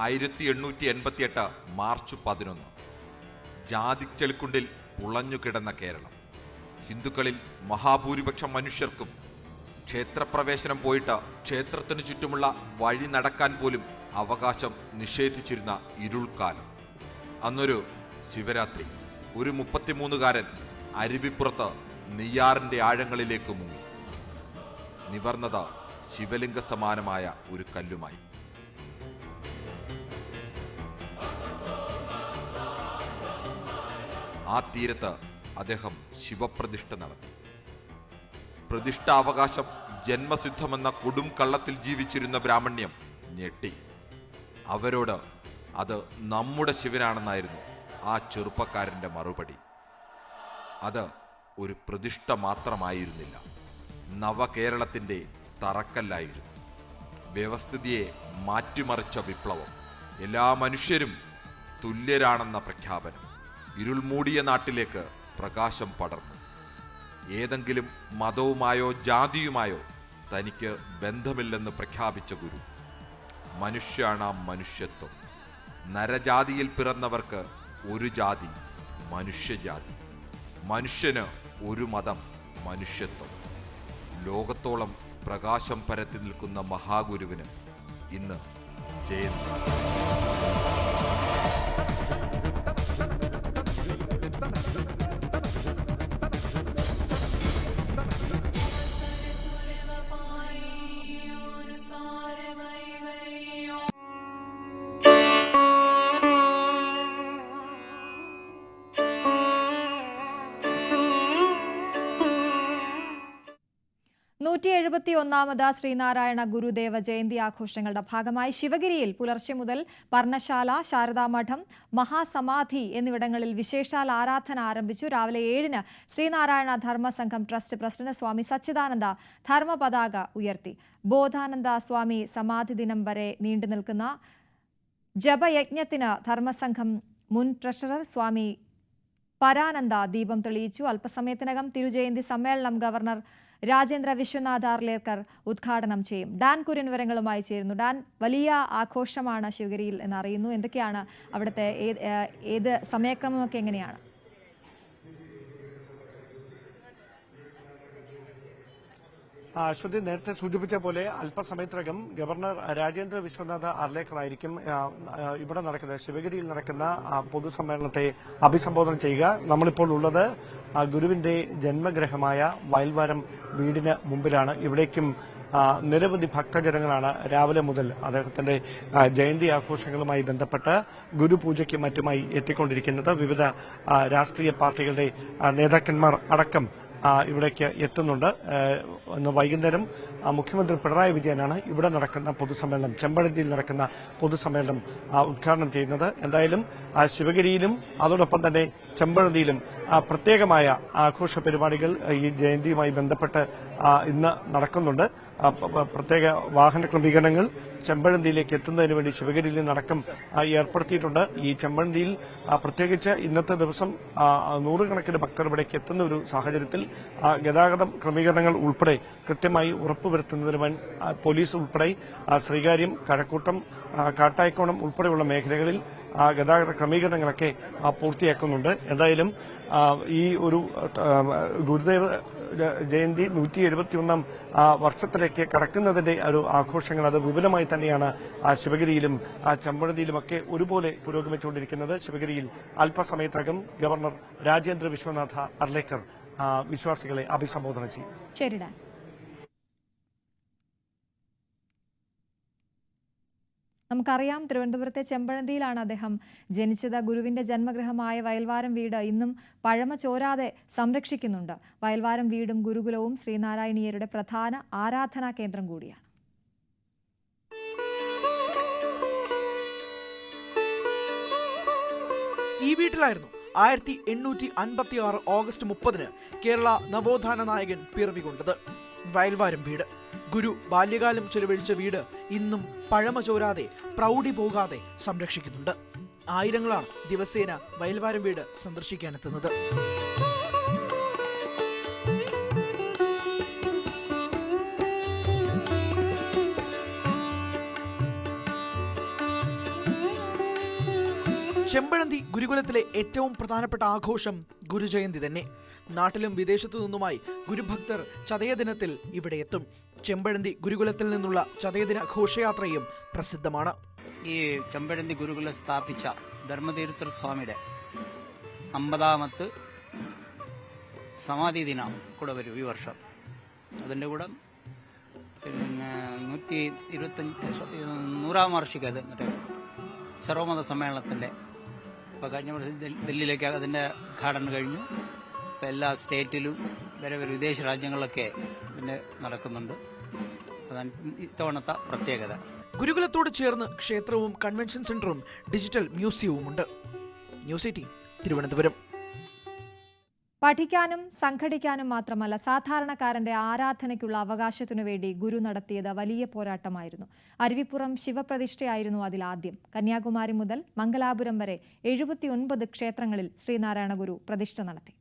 S4: 1888 മാർച്ച് 11. ജാതിച്ചെളിക്കുണ്ടിൽ പുളഞ്ഞുകിടന്ന കേരളം. ഹിന്ദുക്കളിൽ മഹാഭൂരിപക്ഷം മനുഷ്യർക്കും ക്ഷേത്രപ്രവേശനം പോയിട്ട് ക്ഷേത്രത്തിനു ചുറ്റുമുള്ള വഴി നടക്കാൻ പോലും അവകാശം നിഷേധിച്ചിരുന്ന ഇരുൾക്കാലം. അന്നൊരു ശിവരാത്രി ഒരു 33കാരൻ അരുവിപ്പുറത്ത് നെയ്യാറിന്റെ ആഴങ്ങളിലേക്ക് മുങ്ങി. നിവർന്നത് ശിവലിംഗ സമാനമായ ഒരു കല്ലുമായി. ആ തീരത്ത് അദ്ദേഹം ശിവപ്രതിഷ്ഠ നടത്തി. പ്രതിഷ്ഠാവകാശം ജന്മസിദ്ധമെന്ന കൊടും കള്ളത്തിൽ ജീവിച്ചിരുന്ന ബ്രാഹ്മണ്യം ഞെട്ടി. അവരോട് അത് നമ്മുടെ ശിവനാണെന്നായിരുന്നു ആ ചെറുപ്പക്കാരൻ്റെ മറുപടി. അത് ഒരു പ്രതിഷ്ഠ മാത്രമായിരുന്നില്ല, നവകേരളത്തിൻ്റെ തറക്കല്ലായിരുന്നു. വ്യവസ്ഥിതിയെ മാറ്റിമറിച്ച വിപ്ലവം, എല്ലാ മനുഷ്യരും തുല്യരാണെന്ന പ്രഖ്യാപനം. ഇരുൾമൂടിയ നാട്ടിലേക്ക് പ്രകാശം പടർന്നു. ഏതെങ്കിലും മതവുമായോ ജാതിയുമായോ തനിക്ക് ബന്ധമില്ലെന്ന് പ്രഖ്യാപിച്ച ഗുരു. മനുഷ്യാണ് മനുഷ്യത്വം. നരജാതിയിൽ പിറന്നവർക്ക് ഒരു ജാതി, മനുഷ്യജാതി. മനുഷ്യന് ഒരു മതം, മനുഷ്യത്വം. ലോകത്തോളം പ്രകാശം പരത്തി നിൽക്കുന്ന മഹാഗുരുവിന് ഇന്ന് ജയന്തി.
S1: ശ്രീനാരായണ ഗുരുദേവ ജയന്തി ആഘോഷങ്ങളുടെ ഭാഗമായി ശിവഗിരിയിൽ പുലർച്ചെ മുതൽ പർണശാല, ശാരദാമഠം, മഹാസമാധി എന്നിവിടങ്ങളിൽ വിശേഷാൽ ആരാധന ആരംഭിച്ചു. രാവിലെ 7-ന് ശ്രീനാരായണ ധർമ്മസംഘം ട്രസ്റ്റ് പ്രസിഡന്റ് സ്വാമി സച്ചിദാനന്ദ ധർമ്മപതാക ഉയർത്തി. ബോധാനന്ദ സ്വാമി സമാധി ദിനം വരെ നീണ്ടുനിൽക്കുന്ന ജപയജ്ഞത്തിന് ധർമ്മസംഘം മുൻ ട്രഷറർ സ്വാമി പരാനന്ദ ദീപം തെളിയിച്ചു. അല്പസമയത്തിനകം തിരുജയന്തി സമ്മേളനം ഗവർണർ രാജേന്ദ്ര വിശ്വനാഥ് ആർലേക്കർ ഉദ്ഘാടനം ചെയ്യും. ഡാൻ കുര്യൻ വിവരങ്ങളുമായി ചേരുന്നു. ഡാൻ, വലിയ ആഘോഷമാണ് ശിവഗിരിയിൽ എന്നറിയുന്നു. എന്തൊക്കെയാണ് അവിടുത്തെ ഏത് സമയക്രമമൊക്കെ എങ്ങനെയാണ്?
S5: അശ്വതി നേരത്തെ സൂചിപ്പിച്ച പോലെ അല്പസമയത്തിനകം ഗവർണർ രാജേന്ദ്ര വിശ്വനാഥ് അർലേക്കർ ആയിരിക്കും ഇവിടെ നടക്കുന്ന ശിവഗിരിയിൽ നടക്കുന്ന പൊതുസമ്മേളനത്തെ അഭിസംബോധന ചെയ്യുക. നമ്മളിപ്പോൾ ഉള്ളത് ഗുരുവിന്റെ ജന്മഗൃഹമായ വയൽവാരം വീടിന് മുമ്പിലാണ്. ഇവിടേക്കും നിരവധി ഭക്തജനങ്ങളാണ് രാവിലെ മുതൽ അദ്ദേഹത്തിന്റെ ജയന്തി ആഘോഷങ്ങളുമായി ബന്ധപ്പെട്ട് ഗുരുപൂജയ്ക്കും മറ്റുമായി എത്തിക്കൊണ്ടിരിക്കുന്നത്. വിവിധ രാഷ്ട്രീയ പാർട്ടികളുടെ നേതാക്കന്മാർ അടക്കം ഇവിടേക്ക് എത്തുന്നുണ്ട്. ഇന്ന് വൈകുന്നേരം മുഖ്യമന്ത്രി പിണറായി വിജയനാണ് ഇവിടെ നടക്കുന്ന പൊതുസമ്മേളനം, ചെമ്പഴന്തിയിൽ നടക്കുന്ന പൊതുസമ്മേളനം ഉദ്ഘാടനം ചെയ്യുന്നത്. എന്തായാലും ശിവഗിരിയിലും അതോടൊപ്പം തന്നെ ചെമ്പഴന്തിയിലും പ്രത്യേകമായ ആഘോഷ പരിപാടികൾ ഈ ജയന്തിയുമായി ബന്ധപ്പെട്ട് ഇന്ന് നടക്കുന്നുണ്ട്. പ്രത്യേക വാഹന ക്രമീകരണങ്ങൾ ചെമ്പഴന്തിയിലേക്ക് എത്തുന്നതിന് വേണ്ടി ശിവഗിരിയിൽ നിന്നടക്കം ഏർപ്പെടുത്തിയിട്ടുണ്ട്. ഈ ചെമ്പഴന്തിയിൽ പ്രത്യേകിച്ച് ഇന്നത്തെ ദിവസം നൂറുകണക്കിന് ഭക്തർ ഇവിടേക്ക് എത്തുന്ന ഒരു സാഹചര്യത്തിൽ ഗതാഗത ക്രമീകരണങ്ങൾ ഉൾപ്പെടെ കൃത്യമായി ഉറപ്പുവരുത്തുന്നതിന് പോലീസ് ഉൾപ്പെടെ ശ്രീകാര്യം, കഴക്കൂട്ടം, കാട്ടായിക്കോണം ഉൾപ്പെടെയുള്ള മേഖലകളിൽ ഗതാഗത ക്രമീകരണങ്ങളൊക്കെ പൂർത്തിയാക്കുന്നുണ്ട്. എന്തായാലും ഈ ഒരു ഗുരുദേവ ജയന്തി 171 വർഷത്തിലേക്ക് കടക്കുന്നതിന്റെ ഒരു ആഘോഷങ്ങൾ അത് വിപുലമായി തന്നെയാണ് ശിവഗിരിയിലും ചെമ്പഴന്തിയിലുമൊക്കെ ഒരുപോലെ പുരോഗമിച്ചുകൊണ്ടിരിക്കുന്നത്. ശിവഗിരിയിൽ അല്പസമയത്തിനകം ഗവർണർ രാജേന്ദ്ര വിശ്വനാഥ അർലേക്കർ വിശ്വാസികളെ അഭിസംബോധന ചെയ്യും.
S1: ശരിടാ. നമുക്കറിയാം, തിരുവനന്തപുരത്തെ ചെമ്പഴന്തിയിലാണ് അദ്ദേഹം ജനിച്ചത്. ഗുരുവിന്റെ ജന്മഗൃഹമായ വയൽവാരം വീട് ഇന്നും പഴമ ചോരാതെ സംരക്ഷിക്കുന്നുണ്ട്. വയൽവാരം വീടും ഗുരുകുലവും ശ്രീനാരായണീയരുടെ പ്രധാന ആരാധനാ കേന്ദ്രം കൂടിയാണ്.
S6: ഈ വീട്ടിലായിരുന്നു 1856 ഓഗസ്റ്റ് 30 കേരള നവോത്ഥാന നായകൻ പിറവി കൊണ്ടത്. വയൽവാരം വീട്. ഗുരു ബാല്യകാലം ചെലവഴിച്ച വീട് ഇന്നും പഴമ ചോരാതെ പ്രൗഢി പോകാതെ സംരക്ഷിക്കുന്നുണ്ട്. ആയിരങ്ങളാണ് ദിവസേന വയൽവാരം വീട് സന്ദർശിക്കാനെത്തുന്നത്. ചെമ്പഴന്തി ഗുരുകുലത്തിലെ ഏറ്റവും പ്രധാനപ്പെട്ട ആഘോഷം ഗുരുജയന്തി തന്നെ. നാട്ടിലും വിദേശത്തു നിന്നുമായി ഗുരുഭക്തർ ചതയദിനത്തിൽ ഇവിടെ എത്തും. ചെമ്പഴന്തി ഗുരുകുലത്തിൽ നിന്നുള്ള ചതയദിന ഘോഷയാത്രയും പ്രസിദ്ധമാണ്.
S7: ഈ ചെമ്പഴന്തി ഗുരുകുലം സ്ഥാപിച്ച ധർമ്മതീർത്ഥ സ്വാമിയുടെ 50ാമത്തെ സമാധി ദിനം കൂടെ വരും ഈ വർഷം. അതിൻ്റെ കൂടെ പിന്നെ 125 വാർഷിക മറ്റേ സർവമത സമ്മേളനത്തിൻ്റെ ഇപ്പോൾ കഴിഞ്ഞ വർഷം ദില്ലിയിലേക്ക് അതിൻ്റെ ഉദ്ഘാടനം കഴിഞ്ഞു. ഇപ്പോൾ എല്ലാ സ്റ്റേറ്റിലും വേറെ വിദേശ രാജ്യങ്ങളിലൊക്കെ ഇതിൻ്റെ നടക്കുന്നുണ്ട്. അതാണ് ഇത്തവണത്തെ പ്രത്യേകത.
S6: ഗുരുകുലത്തോട് ചേർന്ന് ക്ഷേത്രവും കൺവെൻഷൻ സെന്ററും ഡിജിറ്റൽ മ്യൂസിയവുമുണ്ട്. ന്യൂസ് 18 തിരുവനന്തപുരം.
S1: പഠിക്കാനും സംഘടിക്കാനും മാത്രമല്ല, സാധാരണക്കാരന്റെ ആരാധനയ്ക്കുള്ള അവകാശത്തിനു വേണ്ടി ഗുരു നടത്തിയത് വലിയ പോരാട്ടമായിരുന്നു. അരുവിപ്പുറം ശിവപ്രതിഷ്ഠയായിരുന്നു അതിലാദ്യം. കന്യാകുമാരി മുതൽ മംഗലാപുരം വരെ 79 ക്ഷേത്രങ്ങളിൽ ശ്രീനാരായണ ഗുരു പ്രതിഷ്ഠ നടത്തി.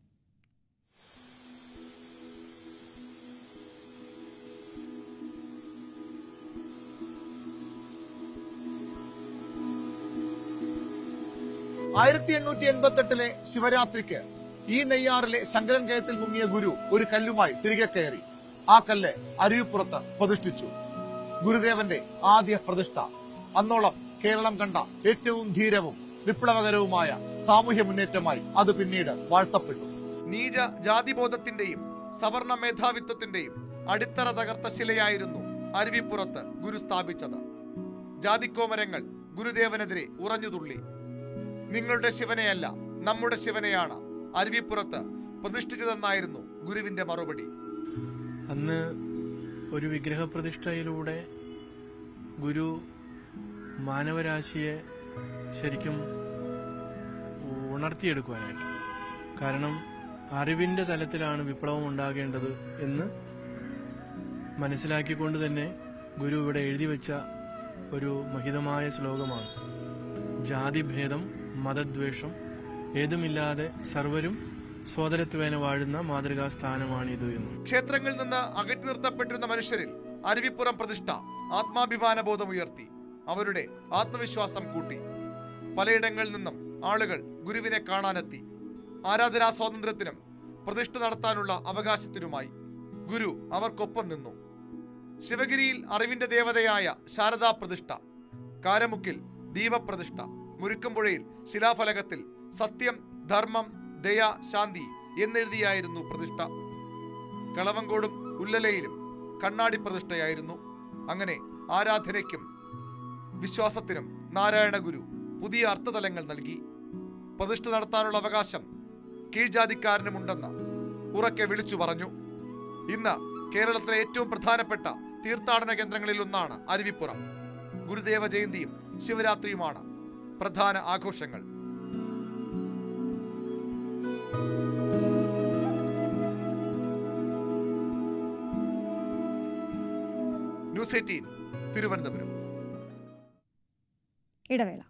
S8: ലെ ശിവരാത്രിക്ക് ഈ നെയ്യാറിലെ ശങ്കരൻ കയത്തിൽ മുങ്ങിയ ഗുരു ഒരു കല്ലുമായി തിരികെ കയറി. ആ കല്ല് അരുവിപ്പുറത്ത് പ്രതിഷ്ഠിച്ചു. ഗുരുദേവന്റെ ആദ്യ പ്രതിഷ്ഠ. അന്നോളം കേരളം കണ്ട ഏറ്റവും ധീരവും വിപ്ലവകരവുമായ സാമൂഹ്യ മുന്നേറ്റമായി അത് പിന്നീട് വാഴ്ത്തപ്പെട്ടു. നീച ജാതിബോധത്തിന്റെയും സവർണ മേധാവിത്വത്തിന്റെയും അടിത്തറ തകർത്ത ശിലയായിരുന്നു അരുവിപ്പുറത്ത് ഗുരു സ്ഥാപിച്ചത്. ജാതിക്കോമരങ്ങൾ ഗുരുദേവനെതിരെ ഉറഞ്ഞുതുള്ളി. നിങ്ങളുടെ ശിവനെയല്ല, നമ്മുടെ ശിവനെയാണ് അരുവിപ്പുറത്ത് പ്രതിഷ്ഠിച്ചതെന്നായിരുന്നു ഗുരുവിന്റെ മറുപടി.
S9: അന്ന് ഒരു വിഗ്രഹപ്രതിഷ്ഠയിലൂടെ ഗുരു മാനവരാശിയെ ശരിക്കും ഉണർത്തിയെടുക്കുവാനായിട്ട്, കാരണം അറിവിന്റെ തലത്തിലാണ് വിപ്ലവം ഉണ്ടാകേണ്ടത് എന്ന് മനസ്സിലാക്കിക്കൊണ്ട് തന്നെ ഗുരു ഇവിടെ എഴുതി വെച്ച ഒരു മഹിതമായ ശ്ലോകമാണ്. ജാതിഭേദം, മതദ്വേഷം ഏതുമില്ലാതെ സർവരും സോദരത്വേന വാഴുന്ന മാതൃകാ സ്ഥാനമാണിത് എന്ന്.
S8: ക്ഷേത്രങ്ങളിൽ നിന്ന് അകറ്റി നിർത്തപ്പെട്ടിരുന്ന മനുഷ്യരിൽ അരുവിപ്പുറം പ്രതിഷ്ഠ ആത്മാഭിമാനബോധം ഉയർത്തി, അവരുടെ ആത്മവിശ്വാസം കൂട്ടി. പലയിടങ്ങളിൽ നിന്നും ആളുകൾ ഗുരുവിനെ കാണാനെത്തി. ആരാധനാ സ്വാതന്ത്ര്യത്തിനും പ്രതിഷ്ഠ നടത്താനുള്ള അവകാശത്തിനുമായി ഗുരു അവർക്കൊപ്പം നിന്നു. ശിവഗിരിയിൽ അറിവിന്റെ ദേവതയായ ശാരദാ പ്രതിഷ്ഠ, കാരമുക്കിൽ ദീപപ്രതിഷ്ഠ, മുരുക്കുംപുഴയിൽ ശിലാഫലകത്തിൽ സത്യം, ധർമ്മം, ദയ, ശാന്തി എന്നെഴുതിയായിരുന്നു പ്രതിഷ്ഠ. കളവങ്കോടും ഉല്ലലയിലും കണ്ണാടി പ്രതിഷ്ഠയായിരുന്നു. അങ്ങനെ ആരാധനയ്ക്കും വിശ്വാസത്തിനും നാരായണ ഗുരു പുതിയ അർത്ഥതലങ്ങൾ നൽകി. പ്രതിഷ്ഠ നടത്താനുള്ള അവകാശം കീഴ്ജാതിക്കാരനുമുണ്ടെന്ന് ഉറക്കെ വിളിച്ചു പറഞ്ഞു. ഇന്ന് കേരളത്തിലെ ഏറ്റവും പ്രധാനപ്പെട്ട തീർത്ഥാടന കേന്ദ്രങ്ങളിൽ ഒന്നാണ് അരുവിപ്പുറം. ഗുരുദേവ ജയന്തിയും ശിവരാത്രിയുമാണ് പ്രധാന ആഘോഷങ്ങൾ. ന്യൂസ് 18 തിരുവനന്തപുരം.
S1: ഇടവേള.